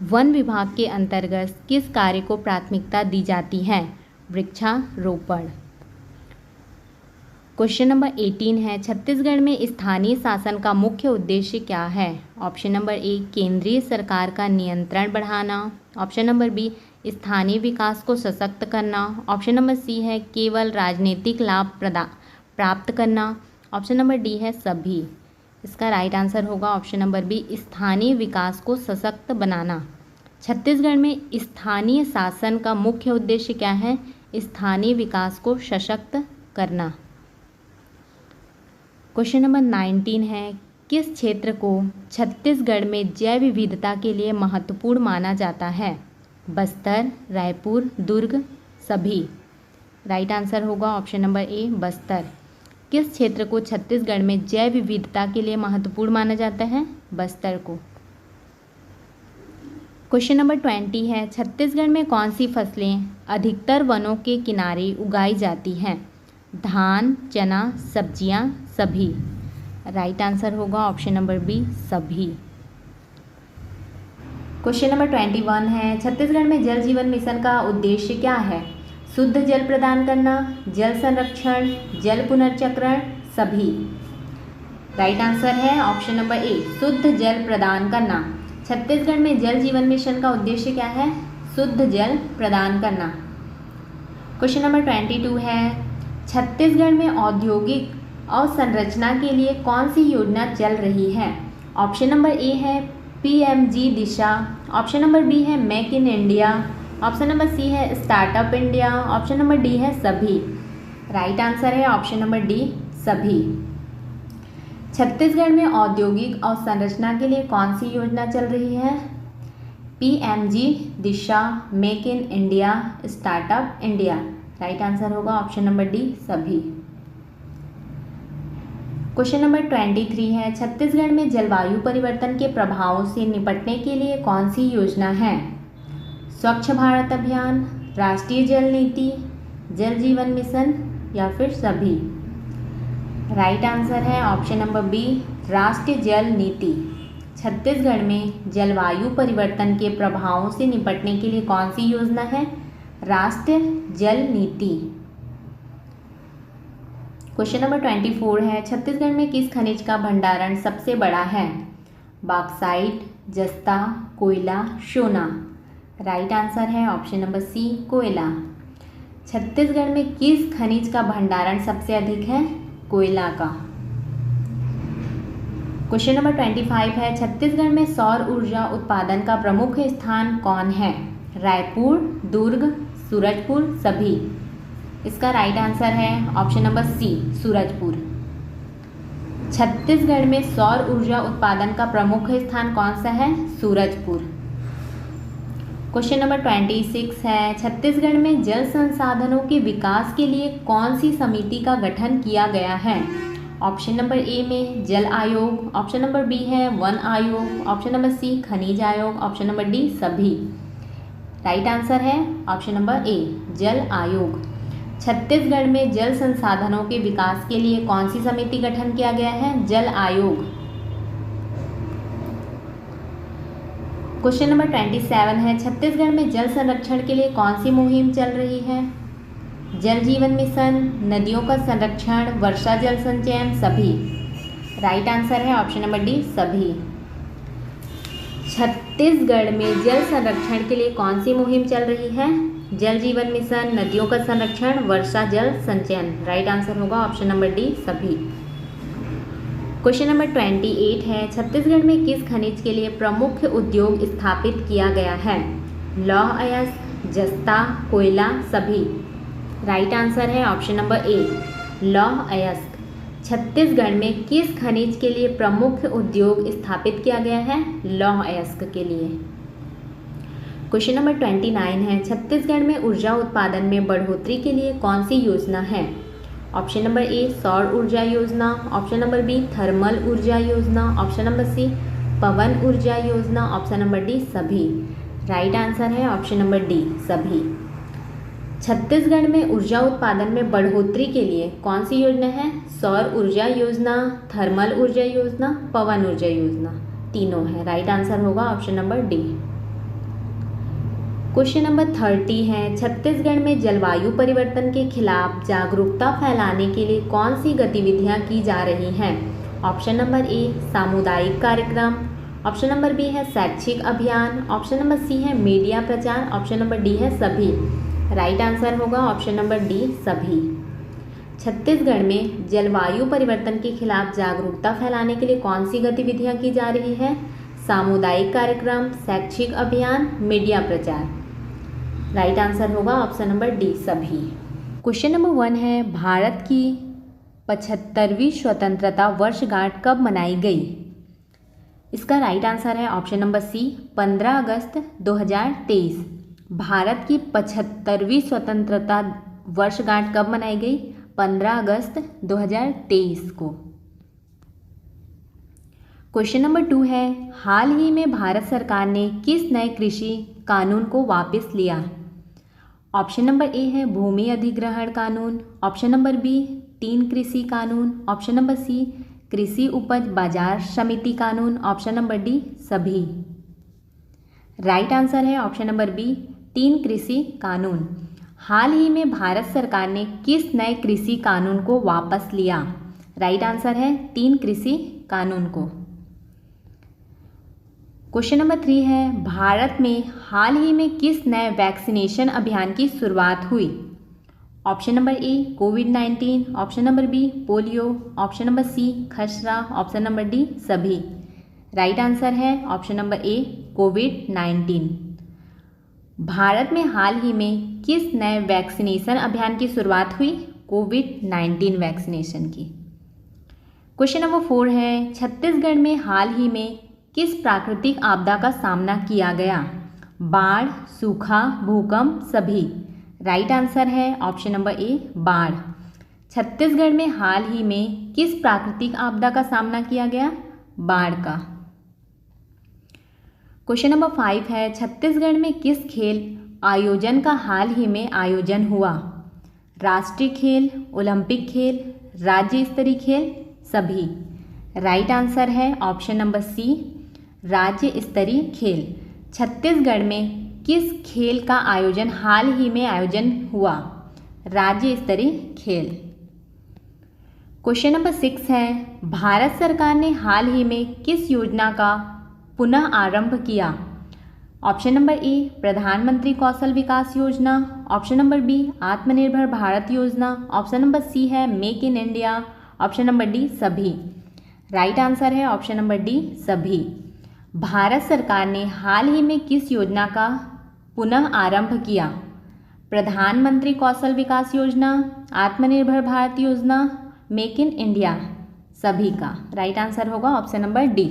वन विभाग के अंतर्गत किस कार्य को प्राथमिकता दी जाती है? वृक्षारोपण। क्वेश्चन नंबर 18 है, छत्तीसगढ़ में स्थानीय शासन का मुख्य उद्देश्य क्या है? ऑप्शन नंबर ए, केंद्रीय सरकार का नियंत्रण बढ़ाना, ऑप्शन नंबर बी, स्थानीय विकास को सशक्त करना, ऑप्शन नंबर सी है केवल राजनीतिक लाभ प्राप्त करना, ऑप्शन नंबर डी है सभी? इसका राइट आंसर होगा ऑप्शन नंबर बी, स्थानीय विकास को सशक्त बनाना। छत्तीसगढ़ में स्थानीय शासन का मुख्य उद्देश्य क्या है? स्थानीय विकास को सशक्त करना। क्वेश्चन नंबर 19 है, किस क्षेत्र को छत्तीसगढ़ में जैव विविधता के लिए महत्वपूर्ण माना जाता है? बस्तर, रायपुर, दुर्ग, सभी? राइट आंसर होगा ऑप्शन नंबर ए, बस्तर। किस क्षेत्र को छत्तीसगढ़ में जैव विविधता के लिए महत्वपूर्ण माना जाता है? बस्तर को। क्वेश्चन नंबर 20 है, छत्तीसगढ़ में कौन सी फसलें अधिकतर वनों के किनारे उगाई जाती हैं? धान, चना, सब्जियां, सभी? राइट आंसर होगा ऑप्शन नंबर बी, सभी। क्वेश्चन नंबर 21 है, छत्तीसगढ़ में जल जीवन मिशन का उद्देश्य क्या है? शुद्ध जल प्रदान करना, जल संरक्षण, जल पुनर्चक्रण, सभी? राइट आंसर है ऑप्शन नंबर ए, शुद्ध जल प्रदान करना। छत्तीसगढ़ में जल जीवन मिशन का उद्देश्य क्या है? शुद्ध जल प्रदान करना। क्वेश्चन नंबर 22 है, छत्तीसगढ़ में औद्योगिक अवसंरचना के लिए कौन सी योजना चल रही है? ऑप्शन नंबर ए है PMG Disha, option number B है make in India, option number C है startup India, option number D है सभी? राइट आंसर है ऑप्शन नंबर डी, सभी। छत्तीसगढ़ में औद्योगिक अवसंरचना के लिए कौन सी योजना चल रही है? PMG Disha, make in India, startup India? Right answer होगा ऑप्शन नंबर डी, सभी। क्वेश्चन नंबर 23 है, छत्तीसगढ़ में जलवायु परिवर्तन के प्रभावों से निपटने के लिए कौन सी योजना है? स्वच्छ भारत अभियान, राष्ट्रीय जल नीति, जल जीवन मिशन या फिर सभी? राइट आंसर है ऑप्शन नंबर बी, राष्ट्रीय जल नीति। छत्तीसगढ़ में जलवायु परिवर्तन के प्रभावों से निपटने के लिए कौन सी योजना है? राष्ट्रीय जल नीति। क्वेश्चन नंबर 24 है, छत्तीसगढ़ में किस खनिज का भंडारण सबसे बड़ा है? बॉक्साइट, जस्ता, कोयला, सोना। राइट आंसर है ऑप्शन नंबर सी, कोयला। छत्तीसगढ़ में किस खनिज का भंडारण सबसे अधिक है? कोयला का। क्वेश्चन नंबर 25 है, छत्तीसगढ़ में सौर ऊर्जा उत्पादन का प्रमुख स्थान कौन है? रायपुर, दुर्ग, सूरजपुर, सभी। इसका राइट आंसर है option number C, Surajpur. Chhattisgarh में सौर ऊर्जा उत्पादन का प्रमुख स्थान कौन सा है? सूरजपुर। क्वेश्चन नंबर 26 है, छत्तीसगढ़ में जल संसाधनों के विकास के लिए कौन सी समिति का गठन किया गया है? ऑप्शन नंबर ए में जल आयोग, ऑप्शन नंबर बी है वन आयोग, ऑप्शन नंबर सी खनिज आयोग, ऑप्शन नंबर डी सभी। राइट आंसर है ऑप्शन नंबर ए, जल आयोग। छत्तीसगढ़ में जल संसाधनों के विकास के लिए कौन सी समिति गठन किया गया है? जल आयोग। क्वेश्चन नंबर 27 है, छत्तीसगढ़ में जल संरक्षण के लिए कौन सी मुहिम चल रही है? जल जीवन मिशन, नदियों का संरक्षण, वर्षा जल संचयन, सभी। राइट आंसर है ऑप्शन नंबर डी सभी। छत्तीसगढ़ में जल संरक्षण के लिए कौन सी मुहिम चल रही है? जल जीवन मिशन, नदियों का संरक्षण, वर्षा जल संचयन। राइट आंसर होगा ऑप्शन नंबर डी सभी। क्वेश्चन नंबर 28 है, छत्तीसगढ़ में किस खनिज के लिए प्रमुख उद्योग स्थापित किया गया है? लौह अयस्क, जस्ता, कोयला, सभी। राइट आंसर है ऑप्शन नंबर ए, लौह अयस्क। छत्तीसगढ़ में किस खनिज के लिए प्रमुख उद्योग स्थापित किया गया है? लौह अयस्क के लिए। क्वेश्चन नंबर 29 है, छत्तीसगढ़ में ऊर्जा उत्पादन में बढ़ोतरी के लिए कौन सी योजना है? ऑप्शन नंबर ए सौर ऊर्जा योजना, ऑप्शन नंबर बी थर्मल ऊर्जा योजना, ऑप्शन नंबर सी पवन ऊर्जा योजना, ऑप्शन नंबर डी सभी। राइट आंसर है ऑप्शन नंबर डी सभी। छत्तीसगढ़ में ऊर्जा उत्पादन में बढ़ोतरी के लिए कौन सी योजना है? सौर ऊर्जा योजना, थर्मल ऊर्जा योजना, पवन ऊर्जा योजना, तीनों है। राइट आंसर होगा option number D. Question number 30 है, छत्तीसगढ़ में जलवायु परिवर्तन के खिलाफ जागरूकता फैलाने के लिए कौन सी गतिविधियां की जा रही हैं? ऑप्शन नंबर ए सामुदायिक कार्यक्रम, ऑप्शन नंबर बी है शैक्षिक अभियान, ऑप्शन नंबर सी है मीडिया प्रचार, ऑप्शन नंबर डी है सभी। राइट आंसर होगा ऑप्शन नंबर डी सभी। छत्तीसगढ़ में जलवायु परिवर्तन के खिलाफ जागरूकता फैलाने के लिए कौन सी गतिविधियां की जा रही है? सामुदायिक कार्यक्रम, शैक्षिक अभियान, मीडिया प्रचार। राइट आंसर होगा ऑप्शन नंबर डी सभी। क्वेश्चन नंबर 1 है, भारत की 75वीं स्वतंत्रता वर्षगांठ कब मनाई गई? इसका राइट आंसर है ऑप्शन नंबर सी 15 अगस्त 2023। भारत की 75वीं स्वतंत्रता वर्षगांठ कब मनाई गई? 15 अगस्त 2023 को। क्वेश्चन नंबर 2 है, हाल ही में भारत सरकार ने किस नए कृषि कानून को वापस लिया? ऑप्शन नंबर ए है भूमि अधिग्रहण कानून, ऑप्शन नंबर बी 3 कृषि कानून, ऑप्शन नंबर सी कृषि उपज बाजार समिति कानून, ऑप्शन नंबर डी सभी। राइट आंसर है ऑप्शन नंबर बी 3 कृषि कानून। हाल ही में भारत सरकार ने किस नए कृषि कानून को वापस लिया? राइट आंसर है 3 कृषि कानून को। क्वेश्चन नंबर 3 है, भारत में हाल ही में किस नए वैक्सीनेशन अभियान की शुरुआत हुई? ऑप्शन नंबर ए कोविड-19, option number B polio, option number C खसरा, ऑप्शन नंबर डी सभी। राइट आंसर है ऑप्शन नंबर ए कोविड-19। भारत में हाल ही में किस नए वैक्सीनेशन अभियान की शुरुआत हुई? कोविड-19 वैक्सीनेशन की। क्वेश्चन नंबर 4 है, छत्तीसगढ़ में हाल ही में किस प्राकृतिक आपदा का सामना किया गया? बाढ़, सूखा, भूकंप, सभी। राइट आंसर है ऑप्शन नंबर ए बाढ़। छत्तीसगढ़ में हाल ही में किस प्राकृतिक आपदा का सामना किया गया? बाढ़ का। क्वेश्चन नंबर 5 है, छत्तीसगढ़ में किस खेल आयोजन का हाल ही में आयोजन हुआ? राष्ट्रीय खेल, ओलंपिक खेल, राज्य स्तरीय खेल, सभी। राइट आंसर है ऑप्शन नंबर सी राज्य स्तरीय खेल। छत्तीसगढ़ में किस खेल का आयोजन हाल ही में आयोजन हुआ? राज्य स्तरीय खेल। क्वेश्चन नंबर 6 है, भारत सरकार ने हाल ही में किस योजना का पुनः आरंभ किया? ऑप्शन नंबर ए प्रधानमंत्री कौशल विकास योजना, ऑप्शन नंबर बी आत्मनिर्भर भारत योजना, ऑप्शन नंबर सी है make in India, option number D सभी। राइट आंसर है ऑप्शन नंबर डी सभी। भारत सरकार ने हाल ही में किस योजना का पुनः आरंभ किया? प्रधानमंत्री कौशल विकास योजना, आत्मनिर्भर भारत योजना, मेक इन इंडिया, सभी का। राइट आंसर होगा option number D.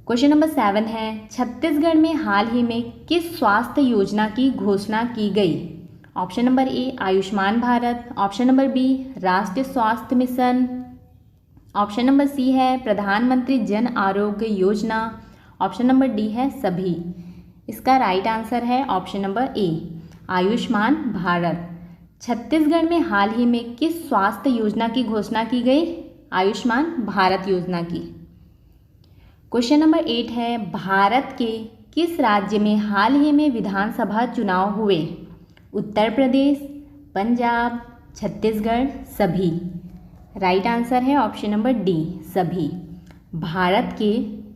Question number 7 है, छत्तीसगढ़ में हाल ही में किस स्वास्थ्य योजना की घोषणा की गई? Option number A Ayushman Bharat, option number B राष्ट्रीय स्वास्थ्य मिशन, ऑप्शन नंबर सी है प्रधानमंत्री Jan Arogya Yojana, option number D है सभी। इसका राइट आंसर है option number A Ayushman Bharat. Chhattisgarh में हाल ही में किस स्वास्थ्य योजना की घोषणा की गई? आयुष्मान भारत योजना की। क्वेश्चन नंबर 8 है, भारत के किस राज्य में हाल ही में विधानसभा चुनाव हुए? उत्तर प्रदेश, पंजाब, छत्तीसगढ़, सभी। राइट आंसर है ऑप्शन नंबर डी सभी। भारत के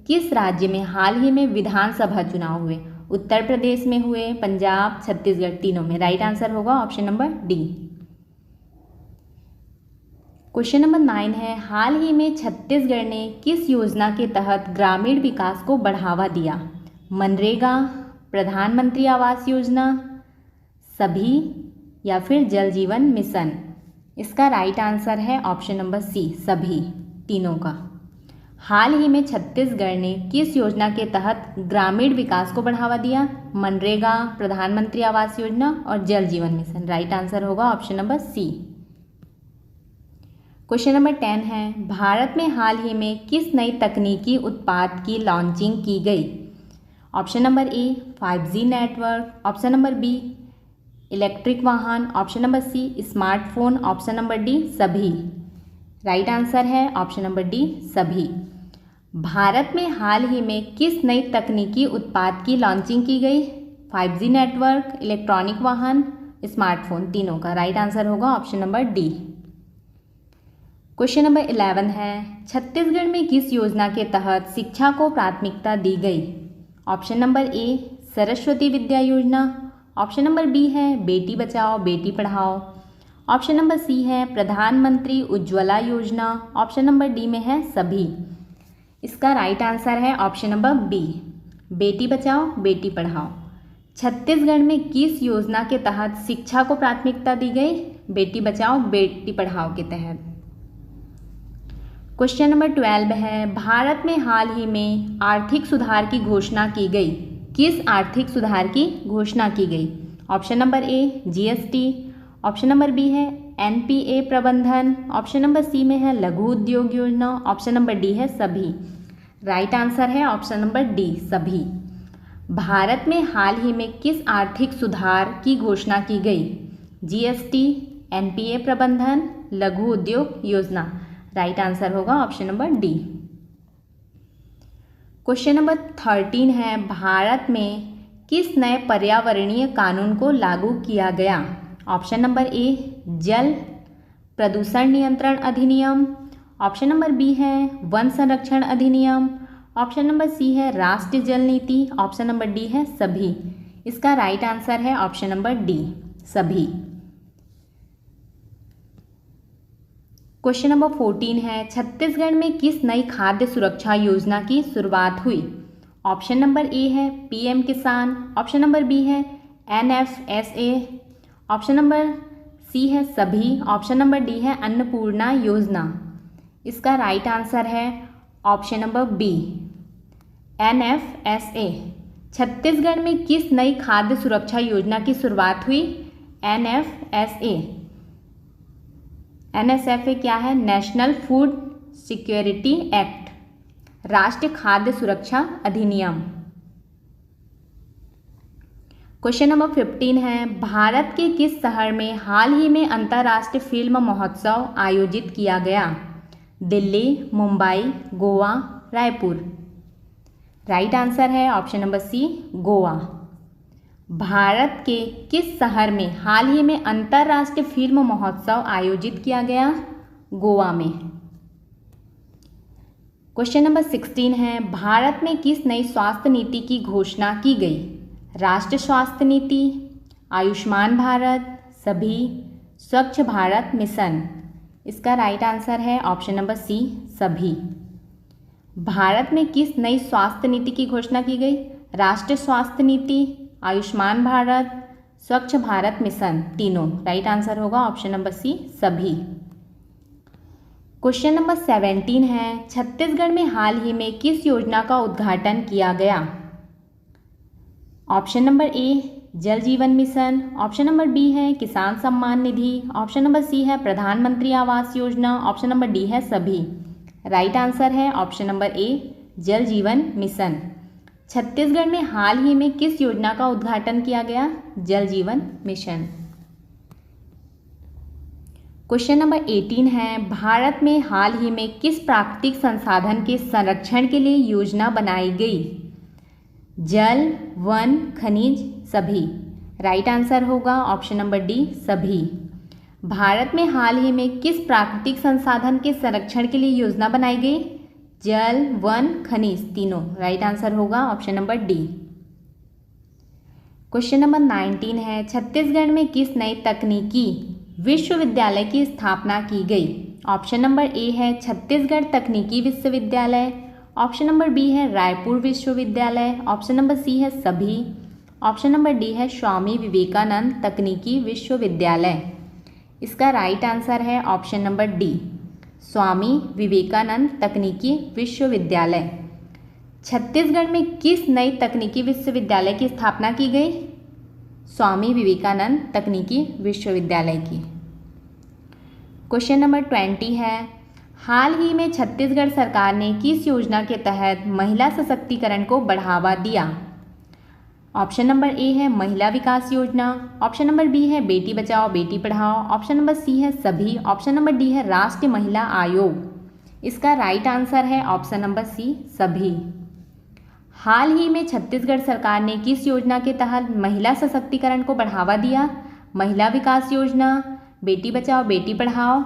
किस राज्य में हाल ही में विधानसभा चुनाव हुए? उत्तर प्रदेश में हुए, पंजाब, छत्तीसगढ़, तीनों में। राइट आंसर होगा option number D. Question number 9 है, हाल ही में छत्तीसगढ़ ने किस योजना के तहत ग्रामीण विकास को बढ़ावा दिया? मनरेगा, प्रधानमंत्री आवास योजना, सभी या फिर जल जीवन मिशन? इसका राइट आंसर है ऑप्शन नंबर सी सभी, तीनों का। हाल ही में छत्तीसगढ़ ने किस योजना के तहत ग्रामीण विकास को बढ़ावा दिया? मनरेगा, प्रधानमंत्री आवास योजना और जल जीवन मिशन। राइट आंसर होगा option number C. Question number 10 है, भारत में हाल ही में किस नई तकनीकी उत्पाद की लॉन्चिंग की गई? Option number A 5G network, option number B electric वाहन, option number C smartphone, option number D सभी। राइट आंसर है ऑप्शन नंबर डी सभी। भारत में हाल ही में किस नई तकनीकी उत्पाद की लॉन्चिंग की गई? 5G नेटवर्क, इलेक्ट्रॉनिक वाहन, स्मार्टफोन, तीनों का। राइट आंसर होगा option number D. Question number 11 है, छत्तीसगढ़ में किस योजना के तहत शिक्षा को प्राथमिकता दी गई? Option number A Saraswati Vidya योजना, ऑप्शन नंबर बी है Beti Bachao Beti Padhao, option number C है प्रधानमंत्री उज्ज्वला योजना, ऑप्शन नंबर डी में है सभी। इसका राइट आंसर है option number B Beti Bachao Beti Padhao. Chhattisgarh में किस योजना के तहत शिक्षा को प्राथमिकता दी गई? बेटी बचाओ बेटी पढ़ाओ के तहत। क्वेश्चन नंबर 12 है, भारत में हाल ही में आर्थिक सुधार की घोषणा की गई। किस आर्थिक सुधार की घोषणा की गई? Option number A GST, option number B है NPA प्रबंधन, ऑप्शन नंबर सी में है लघु उद्योग योजना, ऑप्शन नंबर डी है सभी। राइट आंसर है ऑप्शन नंबर डी सभी। भारत में हाल ही में किस आर्थिक सुधार की घोषणा की गई? GST, NPA प्रबंधन, लघु उद्योग योजना। राइट आंसर होगा option number D. Question number 13 है, भारत में किस नए पर्यावरणीय कानून को लागू किया गया? ऑप्शन नंबर ए जल प्रदूषण नियंत्रण अधिनियम, ऑप्शन नंबर बी है वन संरक्षण अधिनियम, ऑप्शन नंबर सी है राष्ट्रीय जल नीति, ऑप्शन नंबर डी है सभी। इसका राइट आंसर है ऑप्शन नंबर डी सभी। क्वेश्चन नंबर 14 है, छत्तीसगढ़ में किस नई खाद्य सुरक्षा योजना की शुरुआत हुई? ऑप्शन नंबर ए है PM किसान, ऑप्शन नंबर बी है NFSA, ऑप्शन नंबर सी है सभी, ऑप्शन नंबर डी है अन्नपूर्णा योजना। इसका राइट आंसर है option number B NFSA। Chhattisgarh में किस नई खाद्य सुरक्षा योजना की शुरुआत हुई? NFSA। NSFA क्या है? नेशनल फूड सिक्योरिटी एक्ट, राष्ट्रीय खाद्य सुरक्षा अधिनियम। क्वेश्चन नंबर 15 है, भारत के किस शहर में हाल ही में अंतर्राष्ट्रीय फिल्म महोत्सव आयोजित किया गया? दिल्ली, मुंबई, गोवा, रायपुर। राइट आंसर है option number C, Goa. Bharat के किस शहर में हाल ही में अंतर्राष्ट्रीय फिल्म महोत्सव आयोजित किया गया? गोवा में। क्वेश्चन नंबर 16 है, भारत में किस नई स्वास्थ्य नीति की घोषणा की गई? राष्ट्रीय स्वास्थ्य नीति, आयुष्मान भारत, सभी, स्वच्छ भारत मिशन। इसका राइट आंसर है ऑप्शन नंबर सी, सभी। भारत में किस नई स्वास्थ्य नीति की घोषणा की गई? राष्ट्रीय स्वास्थ्य नीति, आयुष्मान भारत, स्वच्छ भारत मिशन, तीनों। राइट आंसर होगा ऑप्शन नंबर सी, सभी। क्वेश्चन नंबर 17 है, छत्तीसगढ़ में हाल ही में किस योजना का उद्घाटन किया गया? ऑप्शन नंबर ए, जल जीवन मिशन। ऑप्शन नंबर बी है किसान Samman Nidhi. Option number C है प्रधानमंत्री Awas Yojana. Option number D है सभी। राइट आंसर है ऑप्शन नंबर ए, जल जीवन मिशन। छत्तीसगढ़ में हाल ही में किस योजना का उद्घाटन किया गया? जल जीवन मिशन। क्वेश्चन नंबर 18 है, भारत में हाल ही में किस प्राकृतिक संसाधन के संरक्षण के लिए योजना बनाई गई? जल, वन, खनिज, सभी। राइट आंसर होगा ऑप्शन नंबर डी, सभी। भारत में हाल ही में किस प्राकृतिक संसाधन के संरक्षण के लिए योजना बनाई गई? जल, वन, खनिज, तीनों। राइट आंसर होगा option number D. Question number 19 है, छत्तीसगढ़ में किस नई तकनीकी विश्वविद्यालय की स्थापना की गई? ऑप्शन नंबर ए है छत्तीसगढ़ तकनीकी विश्वविद्यालय। ऑप्शन नंबर बी है रायपुर विश्वविद्यालय। ऑप्शन नंबर सी है सभी। ऑप्शन नंबर डी है स्वामी विवेकानंद तकनीकी विश्वविद्यालय। इसका राइट आंसर है option number D, Swami Vivekananda तकनीकी विश्वविद्यालय। छत्तीसगढ़ में किस नई तकनीकी विश्वविद्यालय की स्थापना की गई? स्वामी विवेकानंद तकनीकी विश्वविद्यालय की। क्वेश्चन नंबर 20 है, हाल ही में छत्तीसगढ़ सरकार ने किस योजना के तहत महिला सशक्तिकरण को बढ़ावा दिया? ऑप्शन नंबर ए है महिला विकास योजना। ऑप्शन नंबर बी है Beti Bachao Beti Padhao. Option number C है सभी। ऑप्शन नंबर डी है राष्ट्रीय महिला आयोग। इसका राइट आंसर है ऑप्शन नंबर सी, सभी। हाल ही में छत्तीसगढ़ सरकार ने किस योजना के तहत महिला सशक्तिकरण को बढ़ावा दिया? महिला विकास योजना, बेटी बचाओ बेटी पढ़ाओ,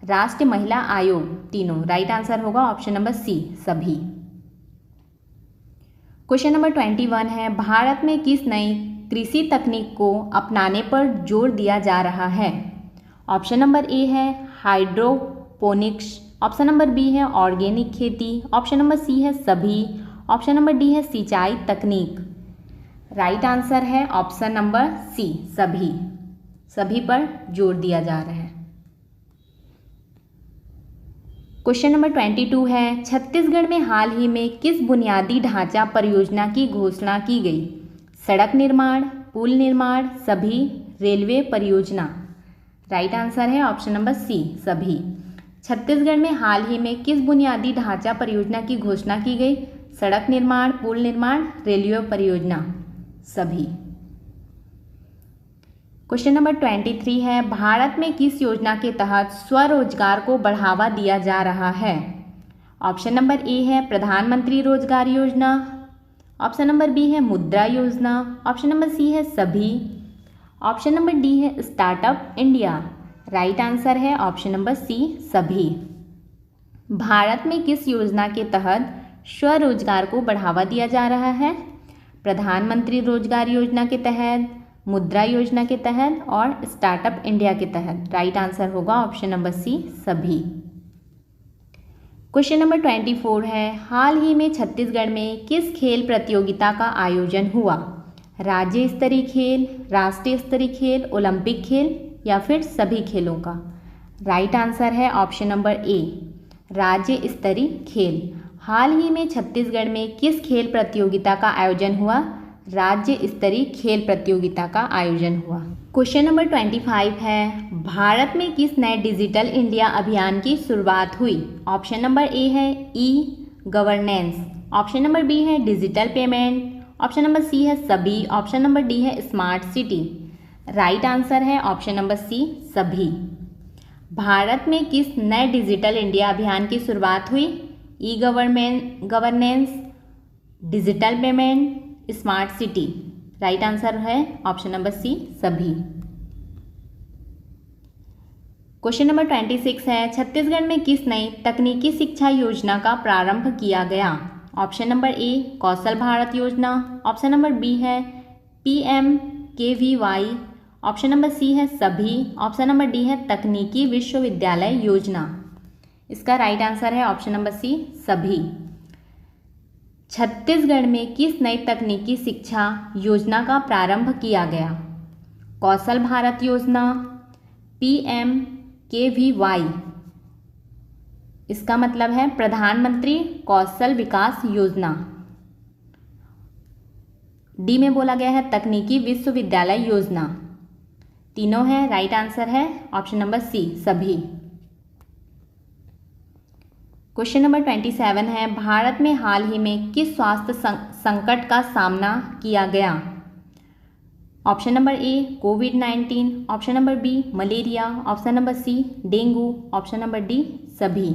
राष्ट्रीय महिला आयोग, तीनों। राइट आंसर होगा ऑप्शन नंबर सी, सभी। क्वेश्चन नंबर 21 है, भारत में किस नई कृषि तकनीक को अपनाने पर जोर दिया जा रहा है? ऑप्शन नंबर ए है हाइड्रोपोनिक्स। ऑप्शन नंबर बी है ऑर्गेनिक खेती। ऑप्शन नंबर सी है सभी। ऑप्शन नंबर डी है सिंचाई तकनीक। राइट आंसर है ऑप्शन नंबर सी, सभी। सभी पर जोर दिया जा रहा है। क्वेश्चन नंबर 22 है, छत्तीसगढ़ में हाल ही में किस बुनियादी ढांचा परियोजना की घोषणा की गई? सड़क निर्माण, पुल निर्माण, सभी, रेलवे परियोजना। राइट आंसर है ऑप्शन नंबर सी, सभी। छत्तीसगढ़ में हाल ही में किस बुनियादी ढांचा परियोजना की घोषणा की गई? सड़क निर्माण, पुल निर्माण, रेलवे परियोजना, सभी। क्वेश्चन नंबर 23 है, भारत में किस योजना के तहत स्वरोजगार को बढ़ावा दिया जा रहा है? ऑप्शन नंबर ए है प्रधानमंत्री रोजगार योजना। ऑप्शन नंबर बी है मुद्रा योजना। ऑप्शन नंबर सी है सभी। ऑप्शन नंबर डी है स्टार्टअप इंडिया। राइट आंसर है ऑप्शन नंबर सी, सभी। भारत में किस योजना के तहत स्वरोजगार को बढ़ावा दिया जा रहा है? प्रधानमंत्री रोजगार योजना के तहत, मुद्रा योजना के तहत और स्टार्टअप इंडिया के तहत। राइट आंसर होगा ऑप्शन नंबर सी, सभी। क्वेश्चन नंबर 24 है, हाल ही में छत्तीसगढ़ में किस खेल प्रतियोगिता का आयोजन हुआ? राज्य स्तरीय खेल, राष्ट्रीय स्तरीय खेल, ओलंपिक खेल या फिर सभी खेलों का? राइट आंसर है ऑप्शन नंबर ए, राज्य स्तरीय खेल। हाल ही में छत्तीसगढ़ में किस खेल प्रतियोगिता का आयोजन हुआ? राज्य स्तरीय खेल प्रतियोगिता का आयोजन हुआ। क्वेश्चन नंबर 25 है, भारत में किस नए डिजिटल इंडिया अभियान की शुरुआत हुई? ऑप्शन नंबर ए है E governance. Option number B है digital payment. Option number C है सभी। ऑप्शन नंबर डी है स्मार्ट सिटी। राइट आंसर है ऑप्शन नंबर सी, सभी। भारत में किस नए डिजिटल इंडिया अभियान की शुरुआत हुई? E governance, digital payment, smart city. Right answer है ऑप्शन नंबर सी, सभी। क्वेश्चन नंबर 26 है, छत्तीसगढ़ में किस नई तकनीकी शिक्षा योजना का प्रारंभ किया गया? ऑप्शन नंबर ए कौशल भारत योजना, ऑप्शन नंबर बी है PMKVY, ऑप्शन नंबर सी है सभी, ऑप्शन नंबर डी है तकनीकी विश्वविद्यालय योजना। इसका राइट आंसर है ऑप्शन नंबर सी, सभी। छत्तीसगढ़ में किस नई तकनीकी शिक्षा योजना का प्रारंभ किया गया? कौशल भारत योजना, PMKVY, इसका मतलब है प्रधानमंत्री कौशल विकास योजना। डी में बोला गया है तकनीकी विश्वविद्यालय योजना। तीनों है, राइट आंसर है ऑप्शन नंबर सी, सभी। क्वेश्चन नंबर 27 है, भारत में हाल ही में किस स्वास्थ्य संकट का सामना किया गया? ऑप्शन नंबर ए कोविड-19, option number B malaria, option number C dengue, option number D सभी।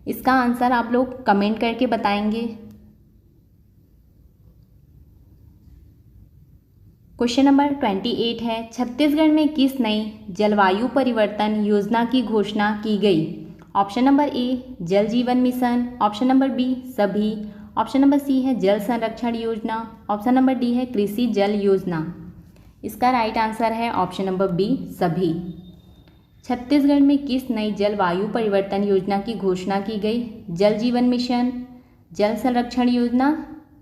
इसका आंसर आप लोग कमेंट करके बताएंगे। क्वेश्चन नंबर 28 है, छत्तीसगढ़ में किस नई जलवायु परिवर्तन योजना की घोषणा की गई? ऑप्शन नंबर ए जल जीवन मिशन, ऑप्शन नंबर बी सभी, ऑप्शन नंबर सी है जल संरक्षण योजना, ऑप्शन नंबर डी है कृषि जल योजना। इसका राइट आंसर है ऑप्शन नंबर बी सभी। छत्तीसगढ़ में किस नई जलवायु परिवर्तन योजना की घोषणा की गई? जल जीवन मिशन, जल संरक्षण योजना,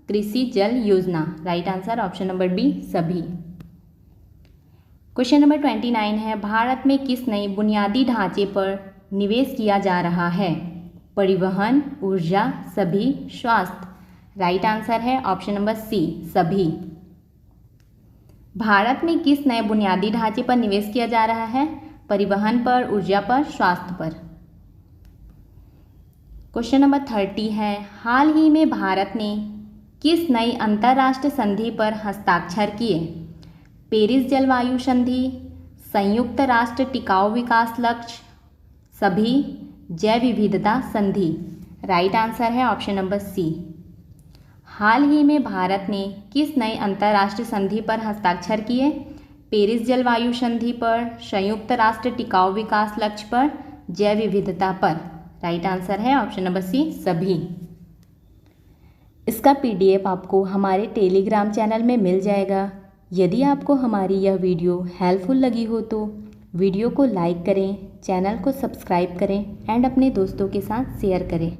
कृषि जल योजना। Right answer option number B सभी। क्वेश्चन नंबर 29 है, भारत में किस नई बुनियादी ढांचे पर निवेश किया जा रहा है? परिवहन, ऊर्जा, सभी, स्वास्थ्य। राइट आंसर है ऑप्शन नंबर सी सभी। भारत में किस नए बुनियादी ढांचे पर निवेश किया जा रहा है? परिवहन पर, ऊर्जा पर, स्वास्थ्य पर। क्वेश्चन नंबर 30 है, हाल ही में भारत ने किस नई अंतर्राष्ट्रीय संधि पर हस्ताक्षर किए? पेरिस जलवायु संधि, संयुक्त राष्ट्र टिकाऊ विकास लक्ष्य, सभी, जैव विविधता संधि। राइट आंसर है ऑप्शन नंबर सी। हाल ही में भारत ने किस नई अंतर्राष्ट्रीय संधि पर हस्ताक्षर किए? पेरिस जलवायु संधि पर, संयुक्त राष्ट्र टिकाऊ विकास लक्ष्य पर, जैव विविधता पर। राइट आंसर है ऑप्शन नंबर सी सभी। इसका PDF आपको हमारे टेलीग्राम चैनल में मिल जाएगा। यदि आपको हमारी यह वीडियो हेल्पफुल लगी हो तो वीडियो को लाइक करें, चैनल को सब्सक्राइब करें एंड अपने दोस्तों के साथ शेयर करें।